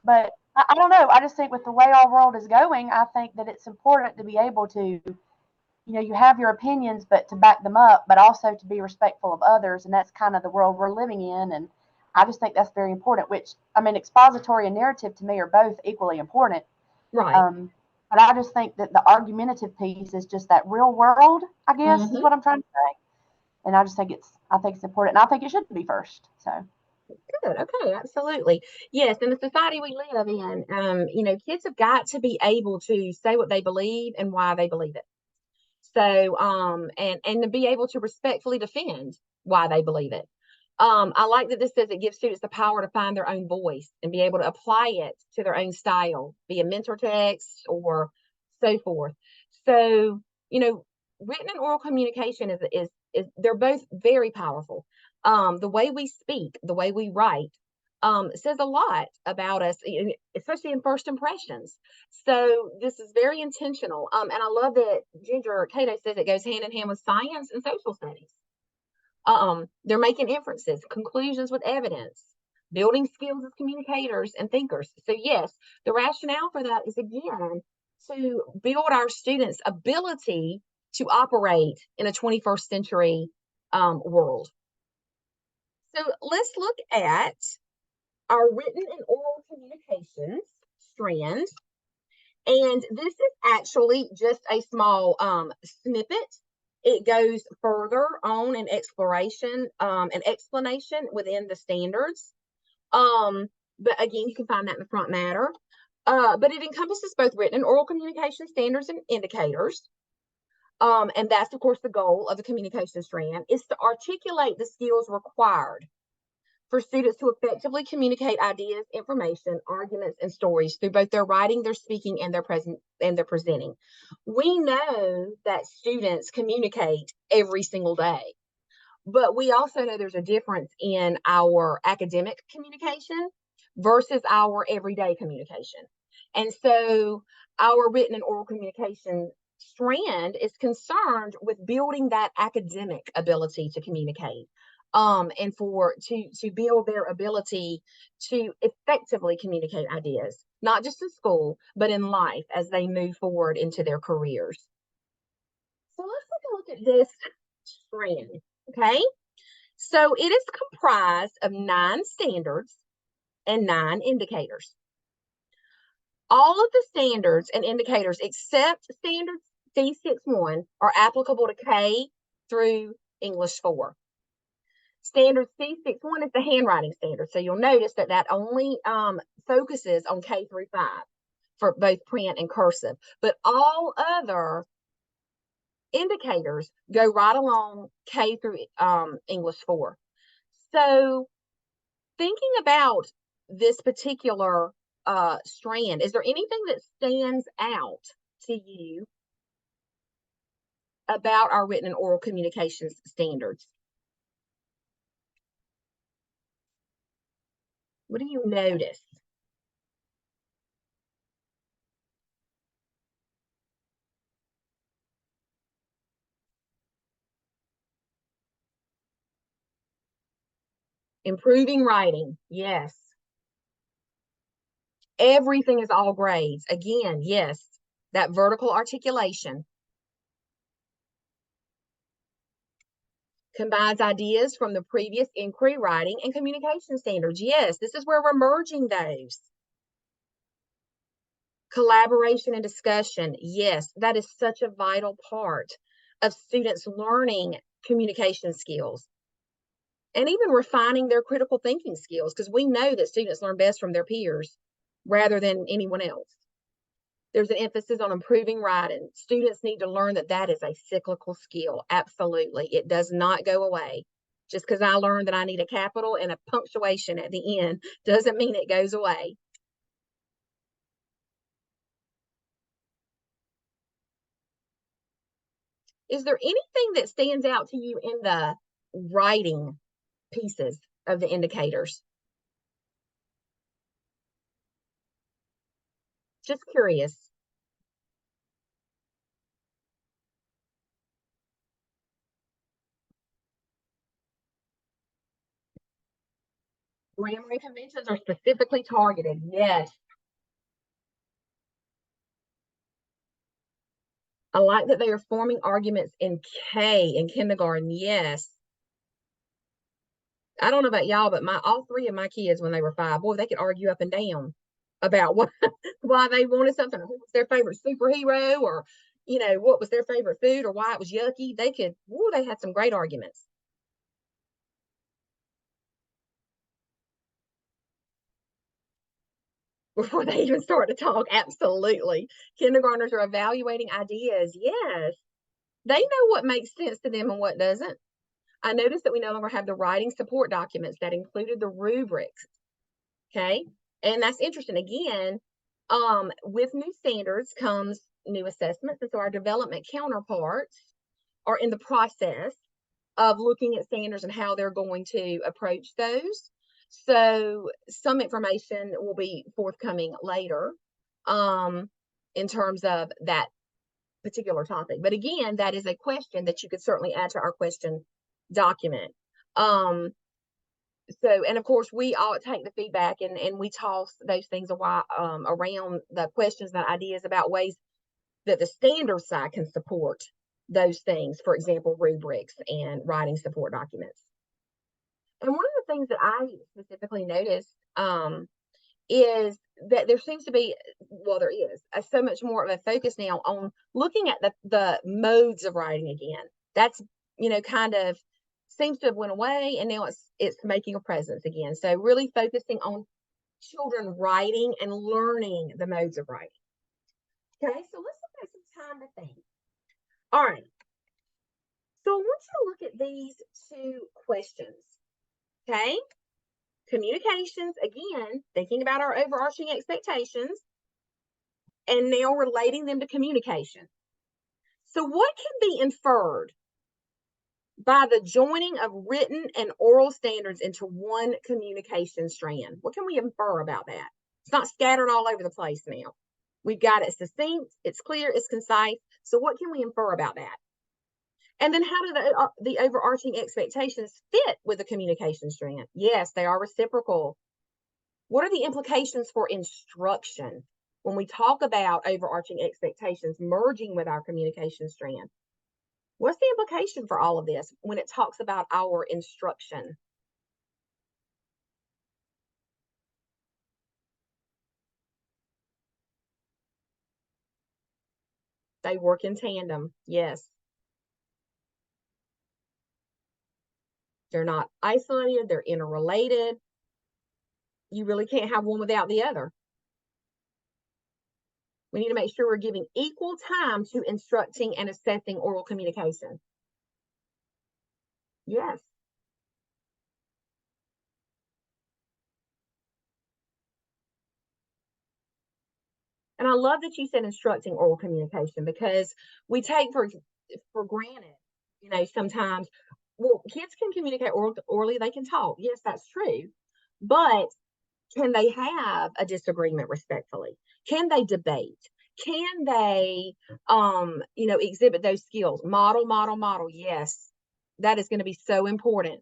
but I don't know. I just think with the way our world is going, I think that it's important to be able to, you have your opinions, but to back them up, but also to be respectful of others. And that's kind of the world we're living in. And I just think that's very important, which, expository and narrative to me are both equally important. Right. But I just think that the argumentative piece is just that real world, I guess, is what I'm trying to say. And I just think it's important. And I think it should be first. So. Good. Okay. Absolutely. Yes. In the society we live in, kids have got to be able to say what they believe and why they believe it. So, and to be able to respectfully defend why they believe it. I like that this says it gives students the power to find their own voice and be able to apply it to their own style, be a mentor text or so forth. So, written and oral communication is they're both very powerful. The way we speak, the way we write, says a lot about us, especially in first impressions. So this is very intentional. And I love that Ginger Cato says it goes hand in hand with science and social studies. They're making inferences, conclusions with evidence, building skills as communicators and thinkers. So yes, the rationale for that is, again, to build our students' ability to operate in a 21st century world. So let's look at our written and oral communications strand. And this is actually just a small snippet. It goes further on in exploration and explanation within the standards. But again, you can find that in the front matter. But it encompasses both written and oral communication standards and indicators. And that's, of course, the goal of the communication strand, is to articulate the skills required for students to effectively communicate ideas, information, arguments, and stories through both their writing, their speaking, and their presenting. We know that students communicate every single day, but we also know there's a difference in our academic communication versus our everyday communication. And so our written and oral communication strand is concerned with building that academic ability to communicate. And to build their ability to effectively communicate ideas, not just in school, but in life as they move forward into their careers. So let's take a look at this strand, okay? So it is comprised of 9 standards and 9 indicators. All of the standards and indicators except standards C6-1 are applicable to K through English 4. Standard C6-1 is the handwriting standard. So you'll notice that only focuses on K through 5 for both print and cursive. But all other indicators go right along K through English 4. So thinking about this particular strand, is there anything that stands out to you about our written and oral communications standards? What do you notice? Improving writing, yes. Everything is all grades. Again, yes, that vertical articulation. Combines ideas from the previous inquiry, writing, and communication standards. Yes, this is where we're merging those. Collaboration and discussion. Yes, that is such a vital part of students learning communication skills and even refining their critical thinking skills, because we know that students learn best from their peers rather than anyone else. There's an emphasis on improving writing. Students need to learn that is a cyclical skill. Absolutely. It does not go away. Just because I learned that I need a capital and a punctuation at the end doesn't mean it goes away. Is there anything that stands out to you in the writing pieces of the indicators? Just curious. Grammar and conventions are specifically targeted. Yes. I like that they are forming arguments in K in kindergarten. Yes. I don't know about y'all, but all 3 of my kids, when they were 5, boy, they could argue up and down about why they wanted something, or who was their favorite superhero, or what was their favorite food, or why it was yucky. They had some great arguments. Before they even start to talk. Absolutely. Kindergartners are evaluating ideas. Yes. They know what makes sense to them and what doesn't. I noticed that we no longer have the writing support documents that included the rubrics. Okay. And that's interesting. Again, with new standards comes new assessments. And so our development counterparts are in the process of looking at standards and how they're going to approach those. So some information will be forthcoming later in terms of that particular topic. But again, that is a question that you could certainly add to our question document. So, and of course, we all take the feedback and we toss those things around the questions and ideas about ways that the standard side can support those things. For example, rubrics and writing support documents. And one of the things that I specifically noticed is that there seems to be, well, there is so much more of a focus now on looking at the modes of writing again. That's, kind of seems to have went away, and now it's making a presence again. So really focusing on children writing and learning the modes of writing. Okay, so let's take some time to think. All right. So I want you to look at these two questions. Okay. Communications, again, thinking about our overarching expectations, and now relating them to communication. So what can be inferred by the joining of written and oral standards into one communication strand? What can we infer about that? It's not scattered all over the place now. We've got it succinct, it's clear, it's concise. So what can we infer about that? And then how do the overarching expectations fit with the communication strand? Yes, they are reciprocal. What are the implications for instruction when we talk about overarching expectations merging with our communication strand? What's the implication for all of this when it talks about our instruction? They work in tandem, yes. They're not isolated, they're interrelated. You really can't have one without the other. We need to make sure we're giving equal time to instructing and assessing oral communication. Yes. And I love that you said instructing oral communication, because we take for granted, sometimes, well, kids can communicate orally, they can talk. Yes, that's true. But can they have a disagreement respectfully? Can they debate? Can they, exhibit those skills? Model. Yes, that is going to be so important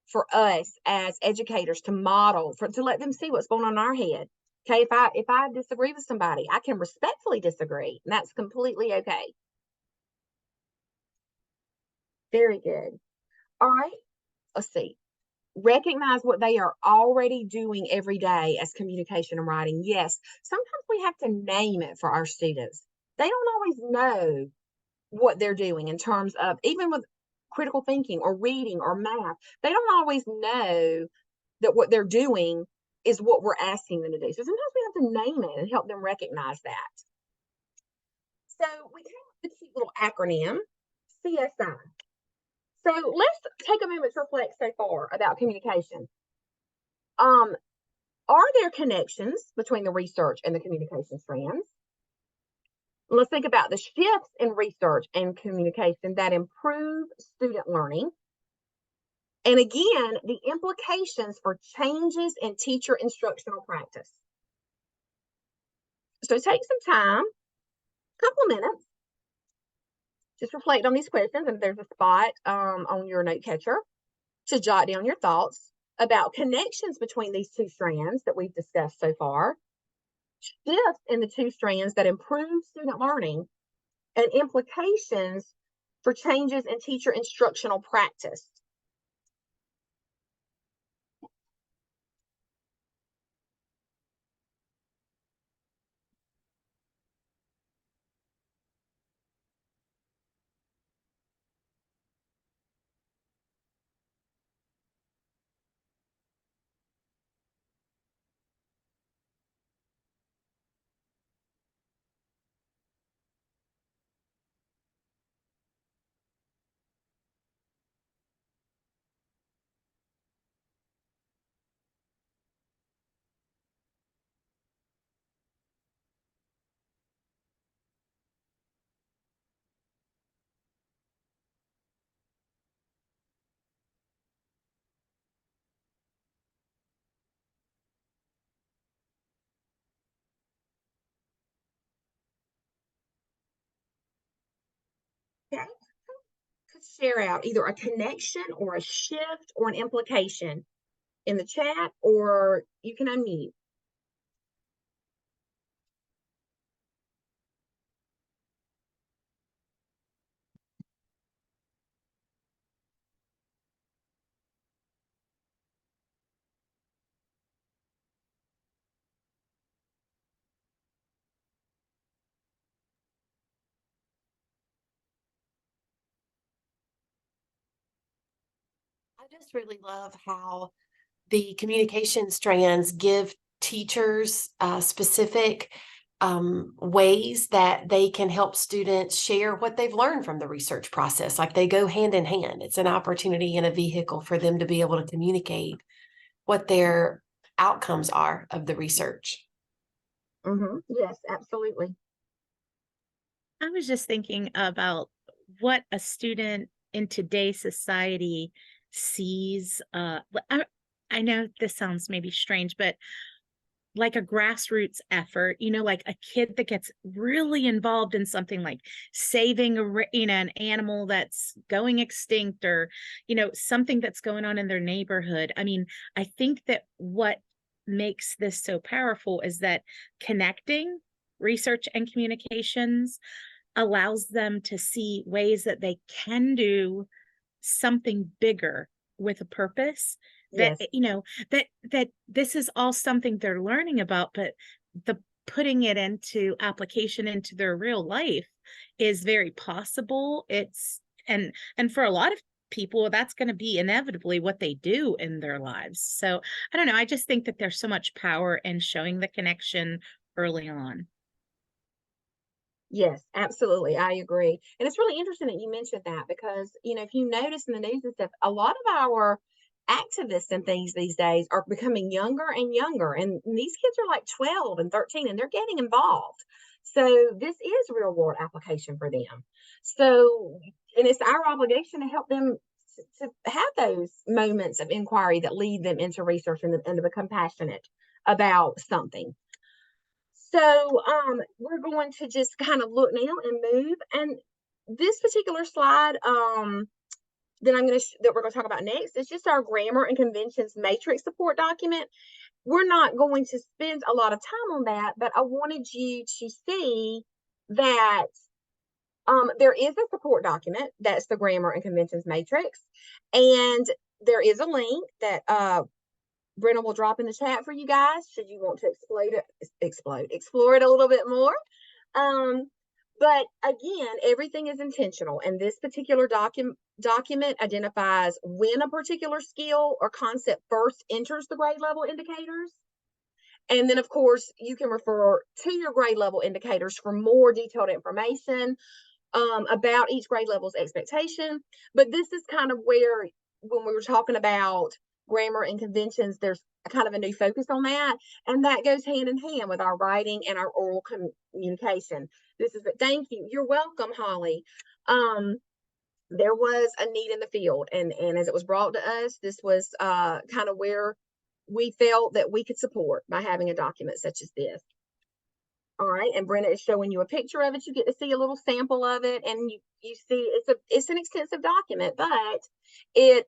for us as educators to model, to let them see what's going on in our head. Okay, if I disagree with somebody, I can respectfully disagree, and that's completely okay. Very good. All right, let's see. Recognize what they are already doing every day as communication and writing. Yes, sometimes we have to name it for our students. They don't always know what they're doing in terms of, even with critical thinking or reading or math, they don't always know that what they're doing is what we're asking them to do. So sometimes we have to name it and help them recognize that. So we came up with a cute little acronym, CSI. So let's take a moment to reflect so far about communication. Are there connections between the research and the communication strands? Let's think about the shifts in research and communication that improve student learning. And again, the implications for changes in teacher instructional practice. So take some time, a couple of minutes, just reflect on these questions, and there's a spot on your note catcher to jot down your thoughts about connections between these two strands that we've discussed so far, shifts in the two strands that improve student learning, and implications for changes in teacher instructional practice. Okay. Could share out either a connection or a shift or an implication in the chat, or you can unmute. I just really love how the communication strands give teachers specific ways that they can help students share what they've learned from the research process. Like they go hand in hand. It's an opportunity and a vehicle for them to be able to communicate what their outcomes are of the research. Yes, absolutely. I was just thinking about what a student in today's society sees. I know this sounds maybe strange, but like a grassroots effort, like a kid that gets really involved in something like saving an animal that's going extinct, or something that's going on in their neighborhood. I mean, I think that what makes this so powerful is that connecting research and communications allows them to see ways that they can do something bigger with a purpose, that Yes. that this is all something they're learning about, but the putting it into application into their real life is very possible. And for a lot of people, that's going to be inevitably what they do in their lives. So I don't know, I just think that there's so much power in showing the connection early on. Yes, absolutely. I agree. And it's really interesting that you mentioned that because, if you notice in the news and stuff, a lot of our activists and things these days are becoming younger and younger. And these kids are like 12 and 13 and they're getting involved. So this is real world application for them. So, and it's our obligation to help them to have those moments of inquiry that lead them into research and to become passionate about something. So we're going to just kind of look now and move. And this particular slide that we're going to talk about next is just our grammar and conventions matrix support document. We're not going to spend a lot of time on that, but I wanted you to see that there is a support document that's the grammar and conventions matrix, and there is a link that Brenna will drop in the chat for you guys should you want to explore it a little bit more. But again, everything is intentional, and this particular document identifies when a particular skill or concept first enters the grade level indicators. And then, of course, you can refer to your grade level indicators for more detailed information about each grade level's expectation. But this is kind of where, when we were talking about grammar and conventions, there's kind of a new focus on that, and that goes hand in hand with our writing and our oral communication. Thank you. You're welcome, Holly. There was a need in the field, and as it was brought to us, this was kind of where we felt that we could support by having a document such as this. All right, and Brenna is showing you a picture of it. You get to see a little sample of it, and you see it's an extensive document, but it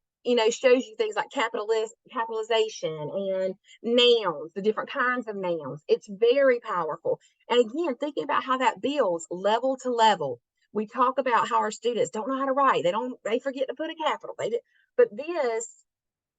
shows you things like capitalization and nouns, the different kinds of nouns. It's very powerful. And again, thinking about how that builds level to level. We talk about how our students don't know how to write. They forget to put a capital. But this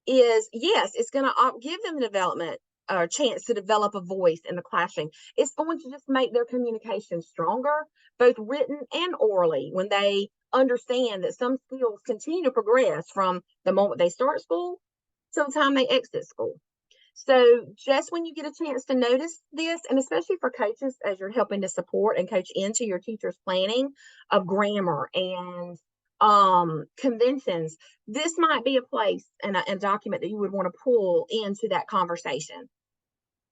is, yes, it's going to give them the development or chance to develop a voice in the classroom. It's going to just make their communication stronger, both written and orally, when they understand that some skills continue to progress from the moment they start school till the time they exit school. So just when you get a chance to notice this, and especially for coaches as you're helping to support and coach into your teacher's planning of grammar and conventions, this might be a place and a document that you would want to pull into that conversation.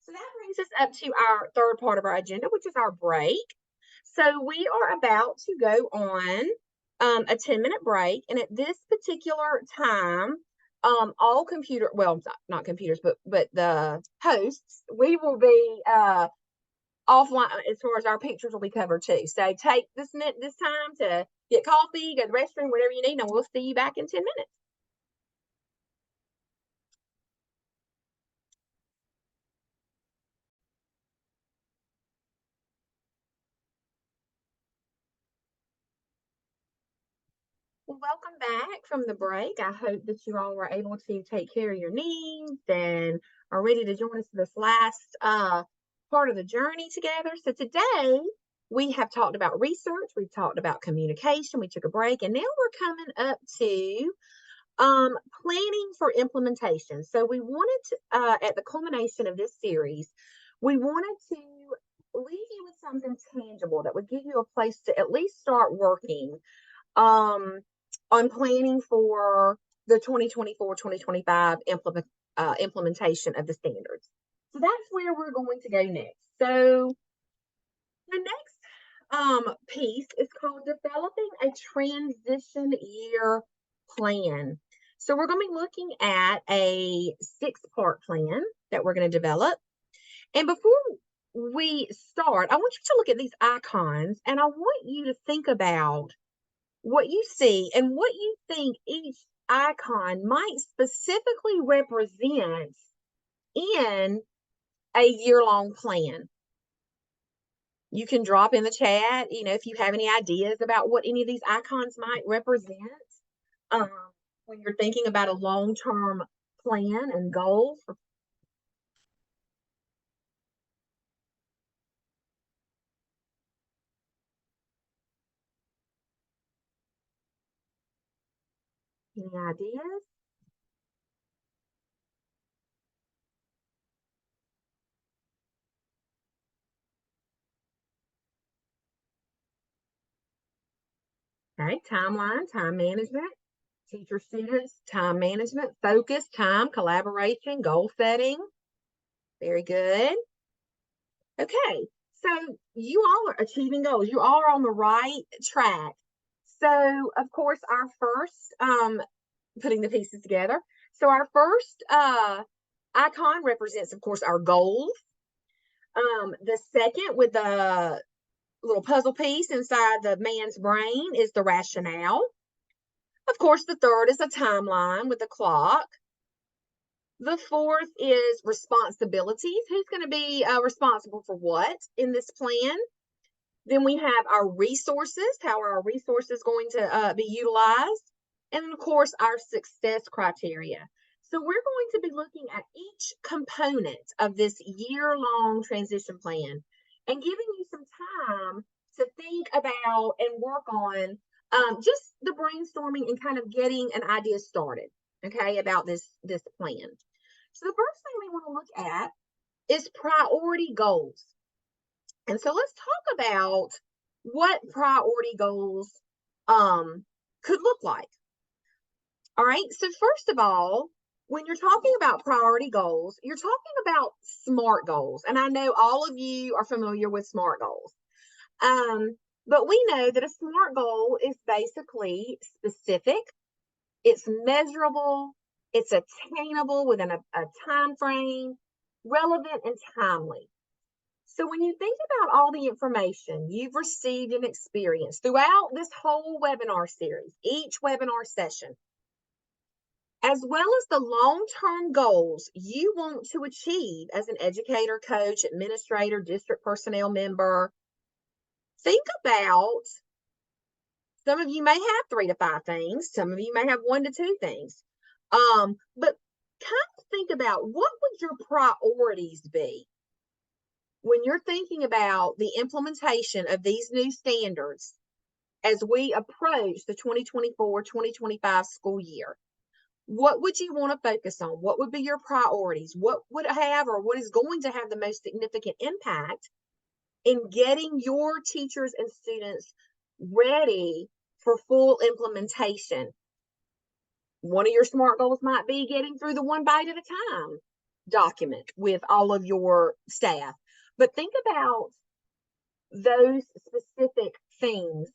So that brings us up to our third part of our agenda, which is our break. So we are about to go on a 10-minute break, and at this particular time, all not computers, but the hosts, we will be offline as far as our pictures will be covered too. So take this time to get coffee, go to the restroom, whatever you need, and we'll see you back in 10 minutes. Well, welcome back from the break. I hope that you all were able to take care of your needs and are ready to join us for this last part of the journey together. So today we have talked about research, we've talked about communication, we took a break, and now we're coming up to planning for implementation. So we wanted to, at the culmination of this series, we wanted to leave you with something tangible that would give you a place to at least start working on planning for the 2024-2025 implementation of the standards. So that's where we're going to go next. So the next piece is called developing a transition year plan. So we're going to be looking at a 6-part plan that we're going to develop. And before we start, I want you to look at these icons, and I want you to think about what you see and what you think each icon might specifically represent in a year-long plan. You can drop in the chat, if you have any ideas about what any of these icons might represent when you're thinking about a long-term plan and goal for any ideas. Okay, timeline, time management, teacher students, time management, focus, time, collaboration, goal setting. Very good. Okay, so you all are achieving goals. You all are on the right track. So, of course, our first, putting the pieces together. So our first icon represents, of course, our goals. The second with the little puzzle piece inside the man's brain is the rationale. Of course, the third is a timeline with the clock. The fourth is responsibilities. Who's going to be responsible for what in this plan? Then we have our resources. How are our resources going to be utilized? And of course, our success criteria. So we're going to be looking at each component of this year-long transition plan and giving you some time to think about and work on just the brainstorming and kind of getting an idea started, okay, about this plan. So the first thing we want to look at is priority goals. And so let's talk about what priority goals could look like. All right, so first of all, when you're talking about priority goals, you're talking about SMART goals. And I know all of you are familiar with SMART goals. But we know that a SMART goal is basically specific, it's measurable, it's attainable within a time frame, relevant and timely. So when you think about all the information you've received and experienced throughout this whole webinar series, each webinar session, as well as the long-term goals you want to achieve as an educator, coach, administrator, district personnel member, think about, some of you may have 3 to 5 things, some of you may have 1 to 2 things, but kind of think about what would your priorities be when you're thinking about the implementation of these new standards as we approach the 2024-2025 school year. What would you want to focus on? What would be your priorities? What would have or what is going to have the most significant impact in getting your teachers and students ready for full implementation? One of your SMART goals might be getting through the One Bite at a Time document with all of your staff. But think about those specific things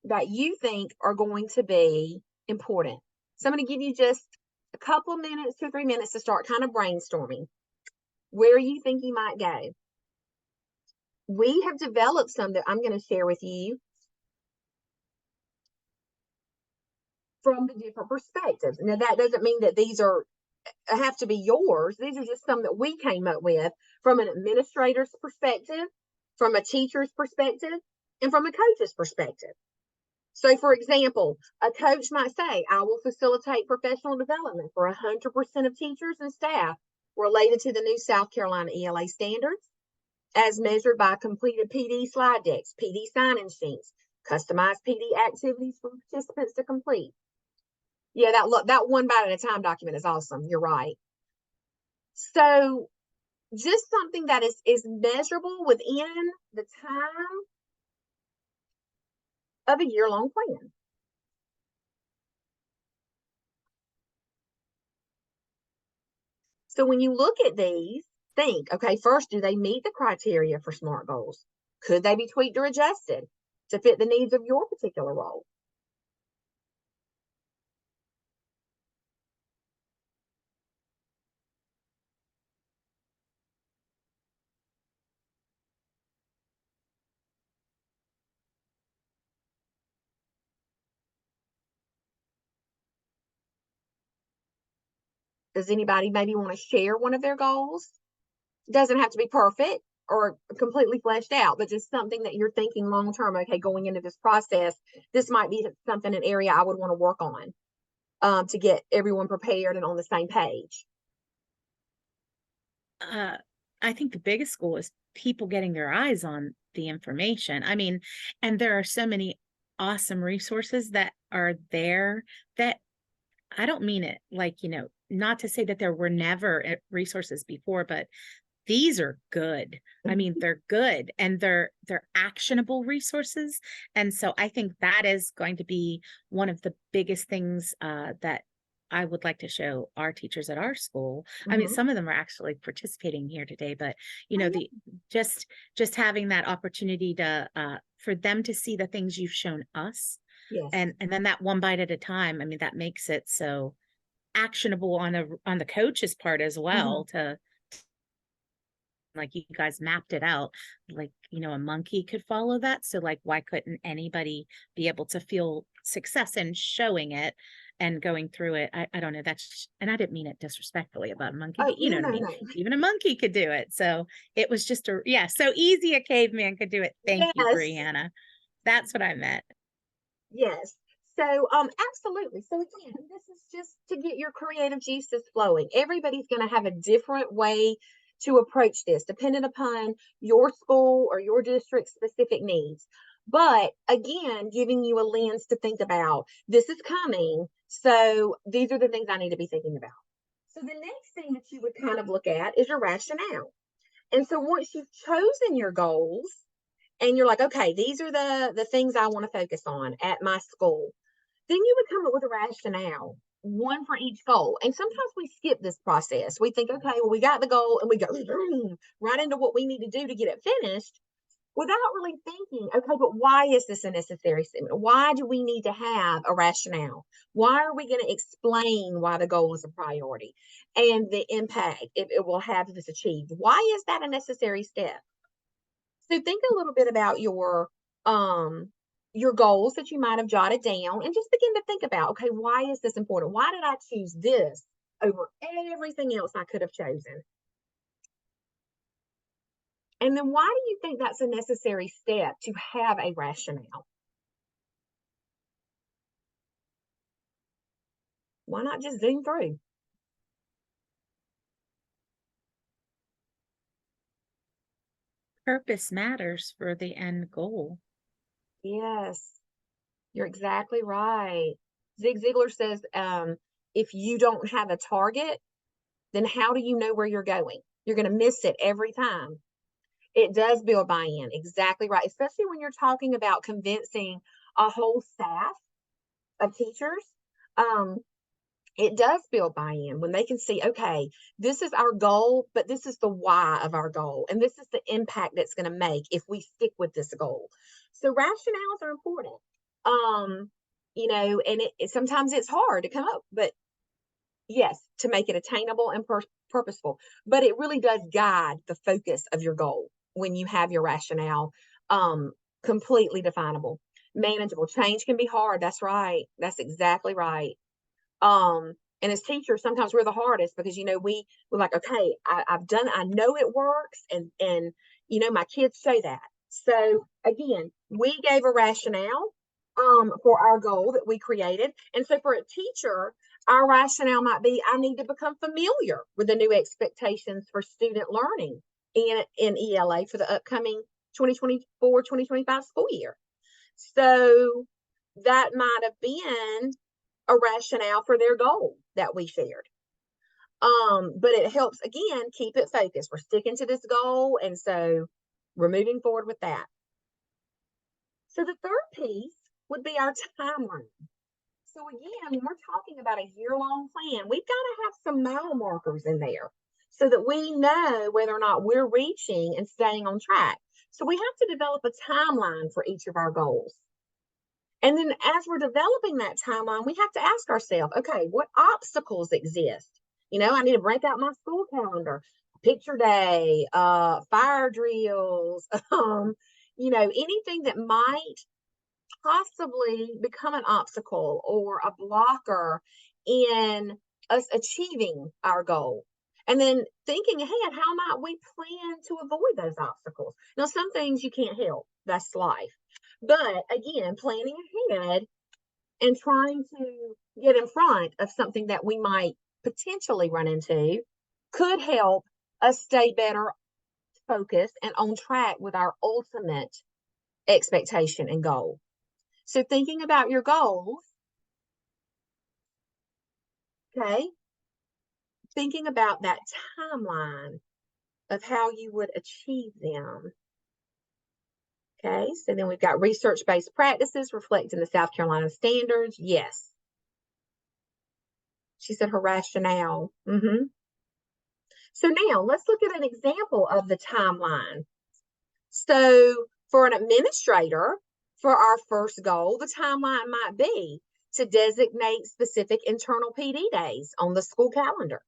that you think are going to be important. So I'm going to give you just a couple of minutes, 2 or 3 minutes to start kind of brainstorming where you think you might go. we have developed some that I'm going to share with you from the different perspectives. Now, that doesn't mean that these are have to be yours. These are just some that we came up with from an administrator's perspective, from a teacher's perspective, and from a coach's perspective. So, for example, a coach might say, I will facilitate professional development for 100% of teachers and staff related to the new South Carolina ELA standards, as measured by completed PD slide decks, PD sign-in sheets, customized PD activities for participants to complete. Yeah, that one bite at a time document is awesome. You're right. So just something that is measurable within the time of a year-long plan. So when you look at these, think, okay, first, do they meet the criteria for SMART goals? Could they be tweaked or adjusted to fit the needs of your particular role? Does anybody maybe want to share one of their goals? It doesn't have to be perfect or completely fleshed out, but just something that you're thinking long term. Okay, going into this process, this might be something, an area I would want to work on to get everyone prepared and on the same page. I think the biggest goal is people getting their eyes on the information. I mean, and there are so many awesome resources that are there that I don't mean it like, not to say that there were never resources before, but these are good. I mean, they're good and they're actionable resources. And so I think that is going to be one of the biggest things that I would like to show our teachers at our school. I mean, some of them are actually participating here today, but the just having that opportunity to for them to see the things you've shown us. Yes. And then that one bite at a time, I mean, that makes it so actionable on the coach's part as well, to like you guys mapped it out, like, a monkey could follow that. So like, why couldn't anybody be able to feel success in showing it and going through it? I don't know. And I didn't mean it disrespectfully about a monkey, but you know what I mean? No. Even a monkey could do it. So it was just so easy a caveman could do it. Thank you, Brianna. That's what I meant. Yes. So, absolutely. So again, this is just to get your creative juices flowing. Everybody's going to have a different way to approach this, depending upon your school or your district specific needs. But again, giving you a lens to think about, this is coming. So these are the things I need to be thinking about. So the next thing that you would kind of look at is your rationale. And so once you've chosen your goals, and you're like, okay, these are the things I want to focus on at my school, then you would come up with a rationale, one for each goal. And sometimes we skip this process. We think, okay, well, we got the goal and we go right into what we need to do to get it finished without really thinking, okay, but why is this a necessary statement? Why do we need to have a rationale? Why are we going to explain why the goal is a priority and the impact it will have if it's achieved? Why is that a necessary step? So think a little bit about your goals that you might have jotted down and just begin to think about, okay, why is this important? Why did I choose this over everything else I could have chosen? And then why do you think that's a necessary step to have a rationale? Why not just zoom through? Purpose matters for the end goal. Yes, you're exactly right. Zig Ziglar says, if you don't have a target, then how do you know where you're going? You're going to miss it every time. It does build buy-in. Exactly right. Especially when you're talking about convincing a whole staff of teachers. It does build buy-in when they can see, okay, this is our goal, but this is the why of our goal. And this is the impact that's going to make if we stick with this goal. So rationales are important. And sometimes it's hard to come up, but yes, to make it attainable and purposeful, but it really does guide the focus of your goal when you have your rationale completely definable. Manageable. Change can be hard. That's right. That's exactly right. And as teachers, sometimes we're the hardest because we're like, okay, I know it works, and my kids say that. So again, we gave a rationale for our goal that we created. And so for a teacher, our rationale might be, I need to become familiar with the new expectations for student learning in ELA for the upcoming 2024-2025 school year. So that might have been a rationale for their goal that we shared. But it helps, again, keep it focused. We're sticking to this goal, and so we're moving forward with that. So the third piece would be our timeline. So again, when we're talking about a year-long plan, we've got to have some mile markers in there so that we know whether or not we're reaching and staying on track. So we have to develop a timeline for each of our goals. And then as we're developing that timeline, we have to ask ourselves, okay, what obstacles exist? I need to break out my school calendar, picture day, fire drills, anything that might possibly become an obstacle or a blocker in us achieving our goal. And then thinking ahead, how might we plan to avoid those obstacles? Now, some things you can't help. That's life. But again, planning ahead and trying to get in front of something that we might potentially run into could help us stay better focused and on track with our ultimate expectation and goal. So thinking about your goals, okay, thinking about that timeline of how you would achieve them. Okay, so then we've got research-based practices reflecting the South Carolina standards. Yes. She said her rationale. So now let's look at an example of the timeline. So for an administrator, for our first goal, the timeline might be to designate specific internal PD days on the school calendar.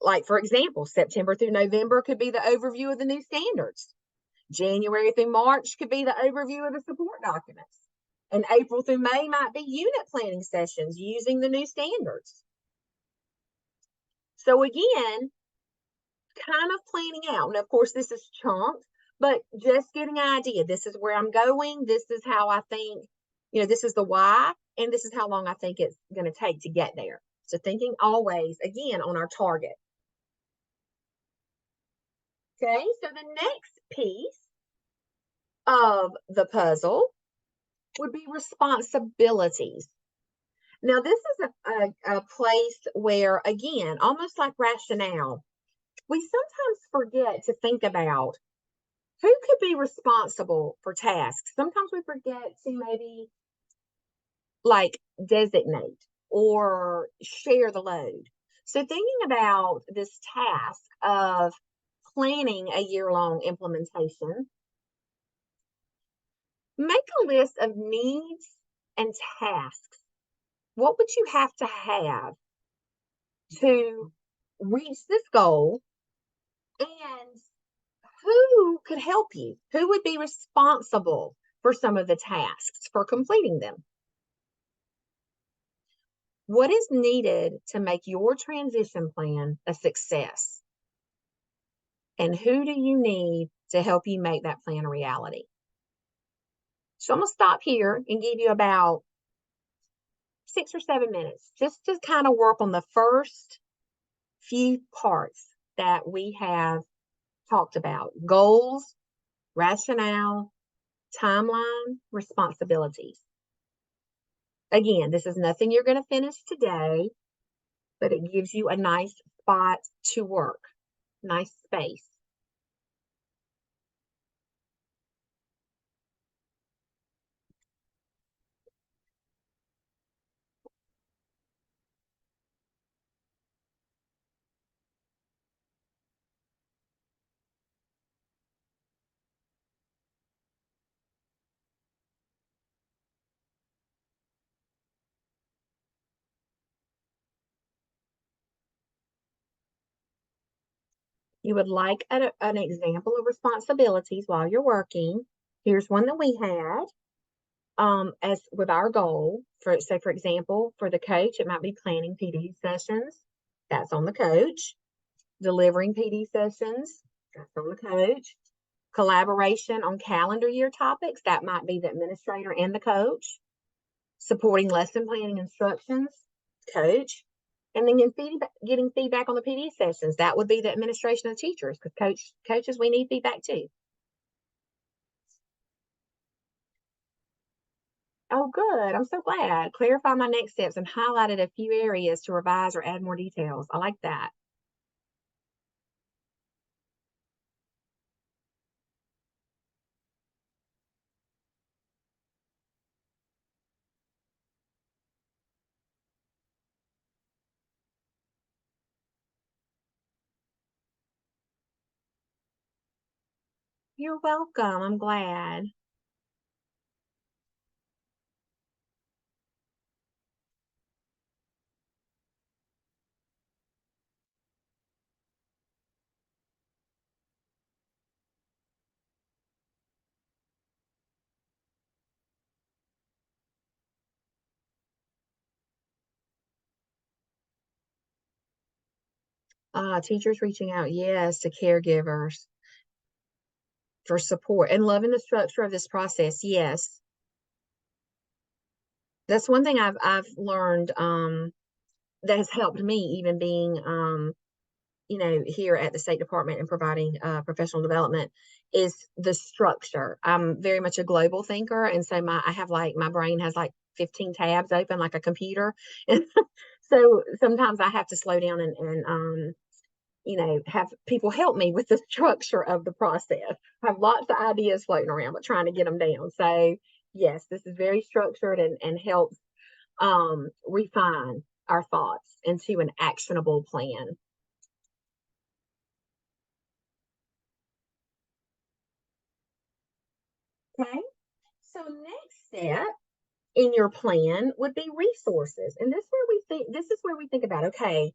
Like, for example, September through November could be the overview of the new standards. January through March could be the overview of the support documents. And April through May might be unit planning sessions using the new standards. So again, kind of planning out. And of course, this is chunked, but just getting an idea. This is where I'm going. This is how I think, this is the why, and this is how long I think it's going to take to get there. So thinking always, again, on our target. Okay, so the next piece of the puzzle would be responsibilities. Now, this is a place where, again, almost like rationale, we sometimes forget to think about who could be responsible for tasks. Sometimes we forget to maybe like designate or share the load. So thinking about this task of planning a year-long implementation, make a list of needs and tasks. What would you have to reach this goal, and who could help you? Who would be responsible for some of the tasks for completing them? What is needed to make your transition plan a success? And who do you need to help you make that plan a reality? So I'm going to stop here and give you about 6 or 7 minutes just to kind of work on the first few parts that we have talked about: goals, rationale, timeline, responsibilities. Again, this is nothing you're going to finish today, but it gives you a nice spot to work, nice space. You would like an example of responsibilities while you're working. Here's one that we had. As with our goal, for example, for the coach, it might be planning PD sessions. That's on the coach. Delivering PD sessions. That's on the coach. Collaboration on calendar year topics. That might be the administrator and the coach. Supporting lesson planning instructions, coach. And then getting feedback on the PD sessions. That would be the administration of teachers, because coaches, we need feedback too. Oh, good. I'm so glad. Clarify my next steps and highlighted a few areas to revise or add more details. I like that. You're welcome. I'm glad. Teachers reaching out, yes, to caregivers for support and loving the structure of this process. Yes. That's one thing I've learned that has helped me, even being here at the State Department and providing professional development, is the structure. I'm very much a global thinker, and so I have my brain has like 15 tabs open like a computer. And so sometimes I have to slow down and have people help me with the structure of the process. I have lots of ideas floating around, but trying to get them down. So yes, this is very structured and helps refine our thoughts into an actionable plan. Okay, so next step in your plan would be resources. And this is where we think about, okay,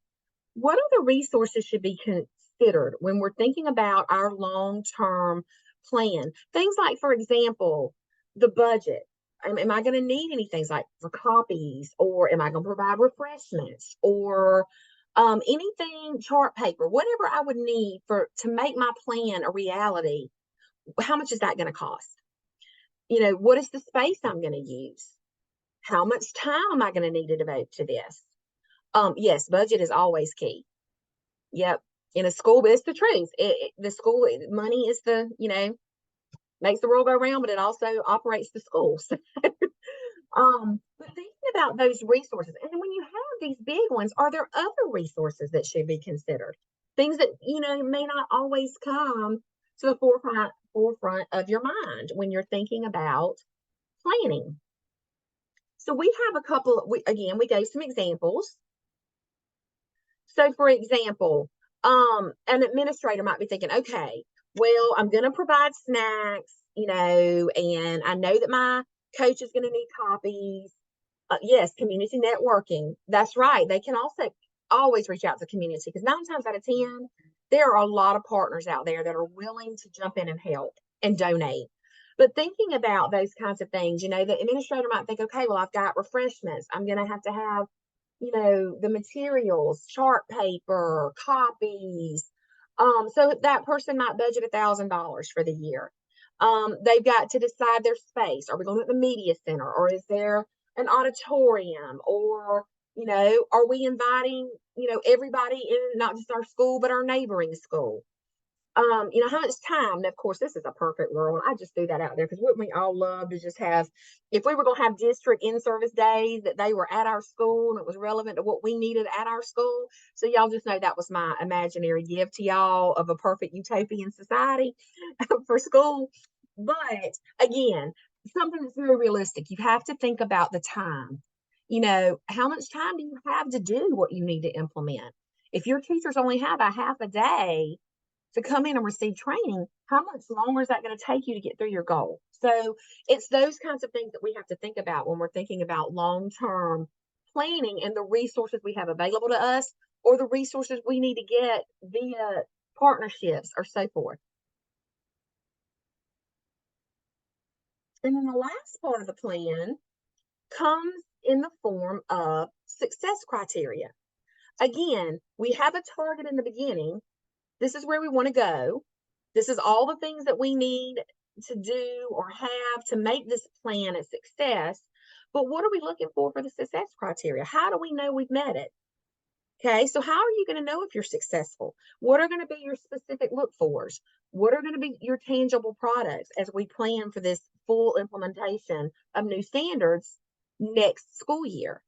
what other resources should be considered when we're thinking about our long-term plan? Things like, for example, the budget. Am I going to need any things like for copies, or am I going to provide refreshments, or anything, chart paper, whatever I would need to make my plan a reality? How much is that going to cost? What is the space I'm going to use? How much time am I going to need to devote to this? Yes, budget is always key. Yep. In a school, but it's the truth. The school money is makes the world go round, but it also operates the schools. But thinking about those resources, and then when you have these big ones, are there other resources that should be considered? Things that may not always come to the forefront of your mind when you're thinking about planning. So we have a couple. We gave some examples. So, for example, an administrator might be thinking, okay, well, I'm going to provide snacks, and I know that my coach is going to need copies. Yes, community networking. That's right. They can also always reach out to community, because 9 times out of 10, there are a lot of partners out there that are willing to jump in and help and donate. But thinking about those kinds of things, the administrator might think, okay, well, I've got refreshments. I'm going to have the materials, chart paper, copies. So that person might budget $1,000 for the year. They've got to decide their space. Are we going to the media center, or is there an auditorium, or, are we inviting, everybody in, not just our school, but our neighboring school? How much time? And of course, this is a perfect world. I just threw that out there because wouldn't we all love to just have, if we were going to have district in-service days, that they were at our school and it was relevant to what we needed at our school. So y'all just know that was my imaginary gift to y'all of a perfect utopian society for school. But again, something that's very realistic. You have to think about the time. How much time do you have to do what you need to implement? If your teachers only have a half a day to come in and receive training, how much longer is that going to take you to get through your goal? So it's those kinds of things that we have to think about when we're thinking about long-term planning and the resources we have available to us, or the resources we need to get via partnerships, or so forth. And then the last part of the plan comes in the form of success criteria. Again, we have a target in the beginning. This is where we want to go. This is all the things that we need to do or have to make this plan a success. But what are we looking for the success criteria? How do we know we've met it? Okay, so how are you going to know if you're successful? What are going to be your specific look-fors? What are going to be your tangible products as we plan for this full implementation of new standards next school year?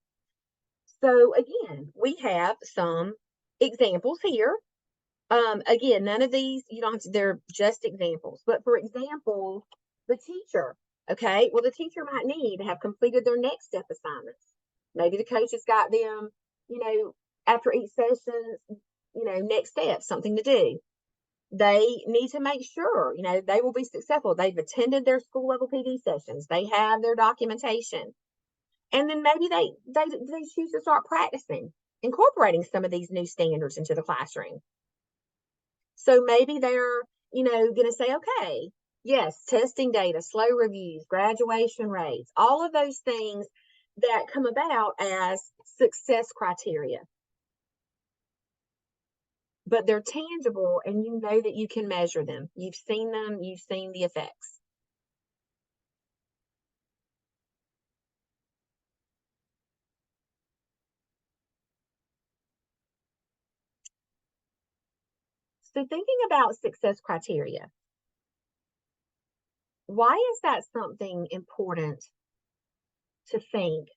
So again, we have some examples here. Again, none of these, you don't have to, they're just examples. But for example, the teacher, okay, well, the teacher might need to have completed their next step assignments. Maybe the coach has got them, after each session, next step, something to do. They need to make sure, they will be successful. They've attended their school level PD sessions. They have their documentation. And then maybe they choose to start practicing, incorporating some of these new standards into the classroom. So maybe they're, going to say, okay, yes, testing data, slow reviews, graduation rates, all of those things that come about as success criteria. But they're tangible and you know that you can measure them. You've seen them, you've seen the effects. So thinking about success criteria, why is that something important to think?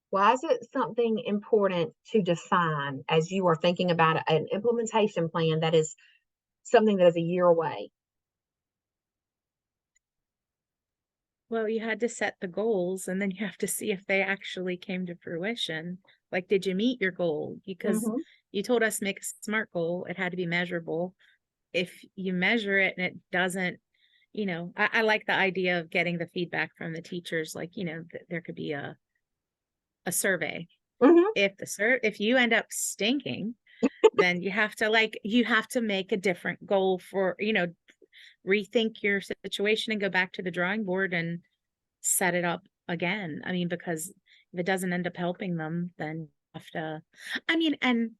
Why is it something important to define as you are thinking about an implementation plan that is something that is a year away? Well, you had to set the goals and then you have to see if they actually came to fruition. Like, did you meet your goal? Because you told us make a SMART goal. It had to be measurable. If you measure it and it doesn't, I like the idea of getting the feedback from the teachers. Like, there could be a survey. If you end up stinking, then you have to make a different goal for, rethink your situation and go back to the drawing board and set it up again. I mean, because if it doesn't end up helping them, then you have to, and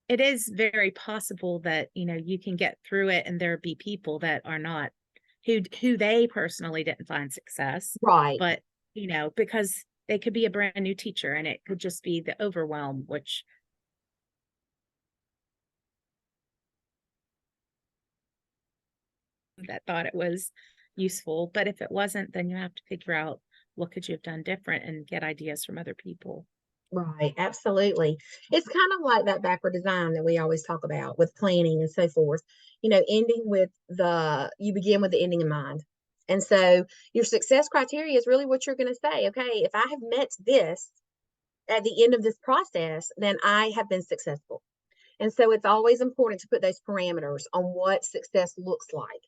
it is very possible that, you can get through it and there be people that are not, who they personally didn't find success. Right. But, because they could be a brand new teacher and it could just be the overwhelm, which that thought it was useful. But if it wasn't, then you have to figure out what could you have done different and get ideas from other people. Right, absolutely. It's kind of like that backward design that we always talk about with planning and so forth. Ending with you begin with the ending in mind. And so your success criteria is really what you're going to say. Okay, if I have met this at the end of this process, then I have been successful. And so it's always important to put those parameters on what success looks like,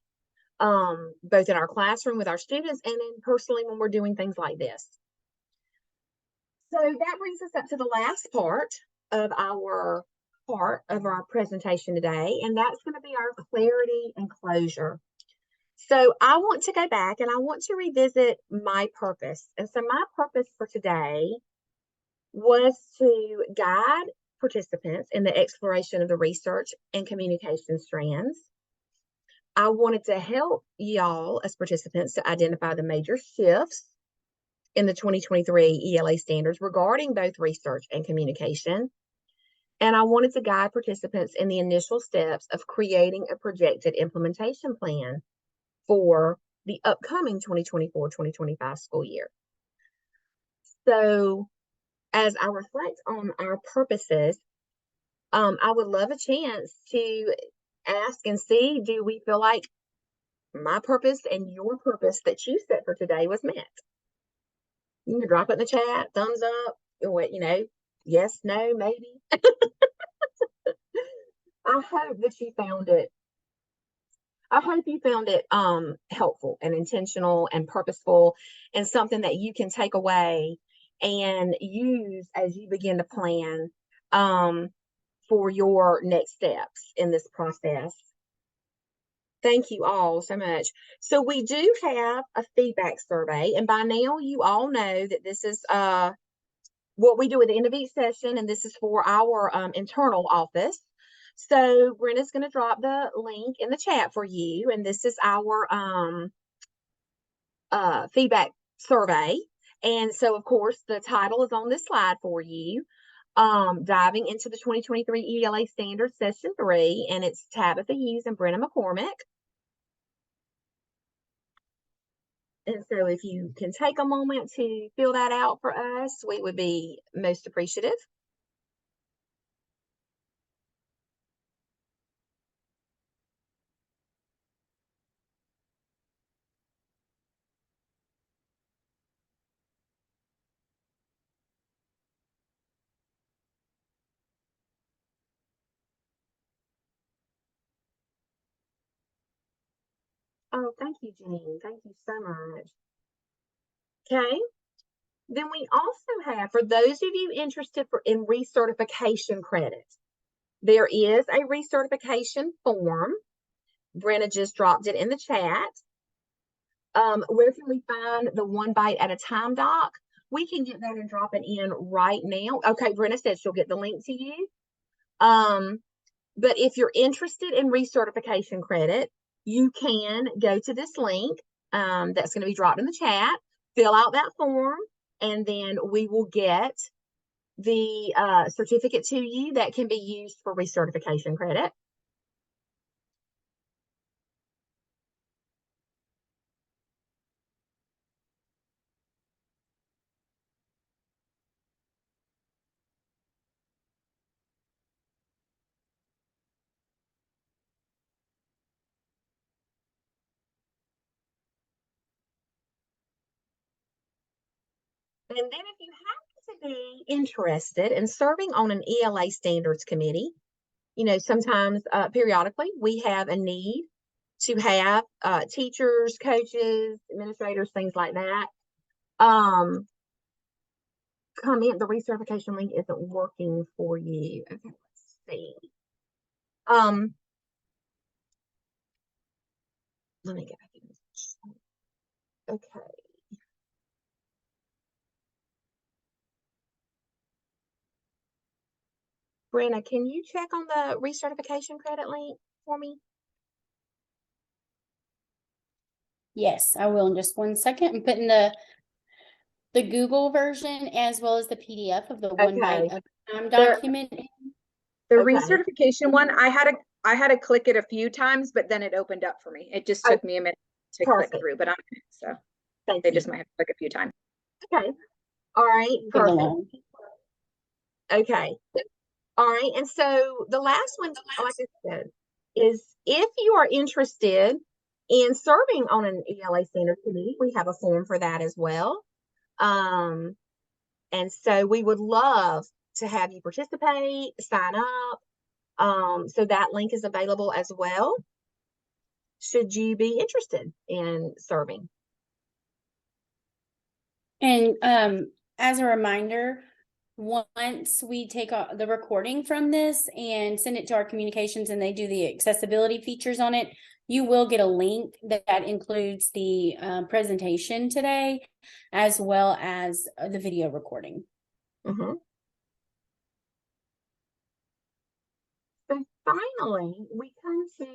both in our classroom with our students and then personally when we're doing things like this. So that brings us up to the last part of our presentation today, and that's going to be our clarity and closure. So I want to go back and I want to revisit my purpose. And so my purpose for today was to guide participants in the exploration of the research and communication strands. I wanted to help y'all as participants to identify the major shifts in the 2023 ELA standards regarding both research and communication. And I wanted to guide participants in the initial steps of creating a projected implementation plan for the upcoming 2024-2025 school year. So as I reflect on our purposes, I would love a chance to ask and see, do we feel like my purpose and your purpose that you set for today was met? You can drop it in the chat, thumbs up, or yes, no, maybe. I hope you found it helpful and intentional and purposeful and something that you can take away and use as you begin to plan for your next steps in this process. Thank you all so much. So we do have a feedback survey, and by now you all know that this is what we do at the end of each session, and this is for our internal office. So Brenna's going to drop the link in the chat for you, and this is our feedback survey. And so, of course, the title is on this slide for you. Diving into the 2023 ELA Standards Session 3, and it's Tabitha Hughes and Brenna McCormick. And so if you can take a moment to fill that out for us, we would be most appreciative. Oh, thank you, Janine. Thank you so much. Okay. Then we also have, for those of you interested in recertification credits, there is a recertification form. Brenna just dropped it in the chat. Where can we find the One Bite at a Time doc? We can get that and drop it in right now. Okay, Brenna said she'll get the link to you. But if you're interested in recertification credit, you can go to this link that's going to be dropped in the chat, fill out that form, and then we will get the certificate to you that can be used for recertification credit. And then if you happen to be interested in serving on an ELA standards committee, you know, sometimes periodically we have a need to have teachers, coaches, administrators, things like that. Come in, the recertification link isn't working for you. Okay, let's see. Let me get back in. Okay. Brenna, can you check on the recertification credit link for me? Yes, I will in just 1 second. I'm putting the Google version as well as the PDF of the One Bite Okay. of Time document. The Okay. recertification one, I had to click it a few times, but then it opened up for me. It just took me a minute to Perfect. click through, but I'm in, so Thank they you. just might have to click a few times. Okay. All right. Move Perfect. along. Okay. All right. And so the last one, like I said, is if you are interested in serving on an ELA standards committee, we have a form for that as well. And so we would love to have you participate, sign up. So that link is available as well, should you be interested in serving. And as a reminder, once we take the recording from this and send it to our communications and they do the accessibility features on it, you will get a link that includes the presentation today, as well as the video recording. Mm-hmm. So finally, we come to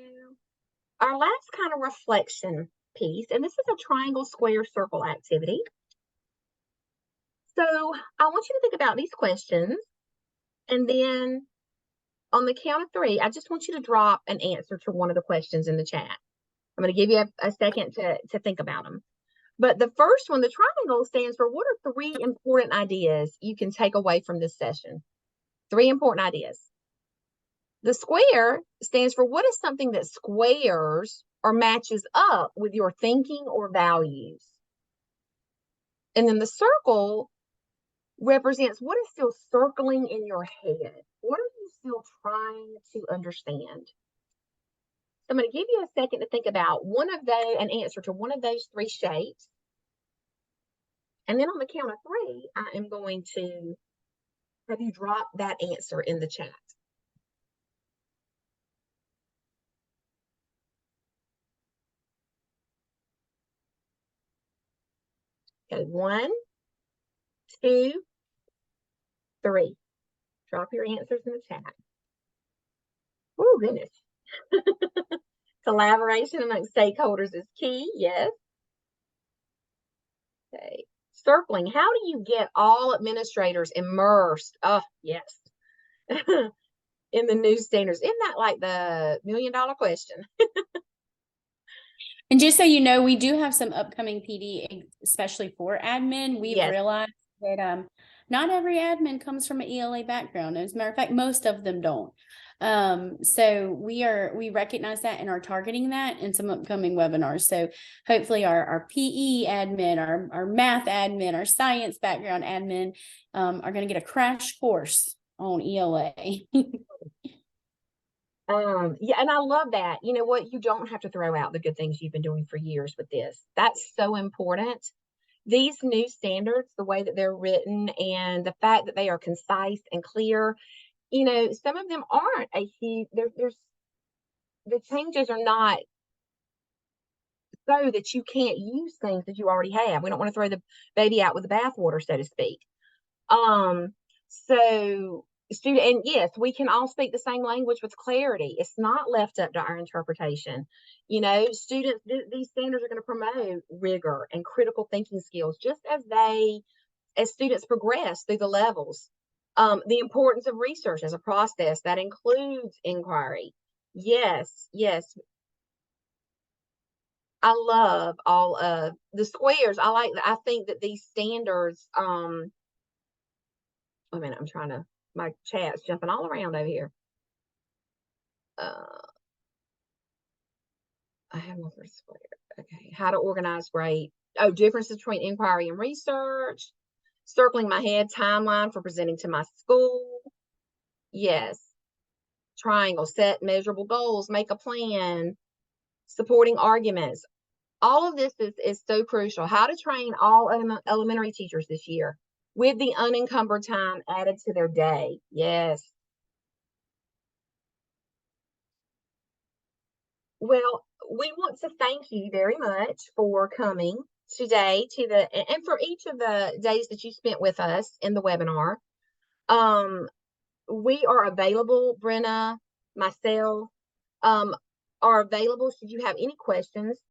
our last kind of reflection piece, and this is a triangle, square, circle activity. So I want you to think about these questions, and then on the count of 3, I just want you to drop an answer to one of the questions in the chat. I'm going to give you a second to think about them. But the first one, the triangle, stands for what are 3 important ideas you can take away from this session? 3 important ideas. The square stands for what is something that squares or matches up with your thinking or values. And then the circle represents what is still circling in your head. What are you still trying to understand? So I'm going to give you a second to think about an answer to one of those 3 shapes. And then on the count of 3, I am going to have you drop that answer in the chat. Okay, 1, 2, 3. Drop your answers in the chat. Oh, goodness. Collaboration among stakeholders is key. Yes. Okay. Circling. How do you get all administrators immersed? Oh, yes. In the new standards. Isn't that like the $1 million question? And just so you know, we do have some upcoming PD, especially for admin. We've Yes. realized that not every admin comes from an ELA background. As a matter of fact, most of them don't. So we recognize that and are targeting that in some upcoming webinars. So hopefully our PE admin, our math admin, our science background admin are going to get a crash course on ELA. Yeah, and I love that. You know what? You don't have to throw out the good things you've been doing for years with this. That's so important. These new standards, the way that they're written and the fact that they are concise and clear, you know, some of them aren't a huge, there's the changes are not so that you can't use things that you already have. We don't want to throw the baby out with the bathwater, so to speak. So student, and yes, we can all speak the same language with clarity. It's not left up to our interpretation. You know, students, these standards are going to promote rigor and critical thinking skills, just as students progress through the levels. The importance of research as a process that includes inquiry. Yes, yes. I love all of the squares. I think that these standards, wait a minute, my chat's jumping all around over here. I have one for square. Okay, how to organize great. Oh, differences between inquiry and research. Circling my head, timeline for presenting to my school. Yes. Triangle, set measurable goals, make a plan. Supporting arguments. All of this is so crucial. How to train all elementary teachers this year with the unencumbered time added to their day. Yes. Well, we want to thank you very much for coming today and for each of the days that you spent with us in the webinar. We are available, Brenna, myself, are available should you have any questions.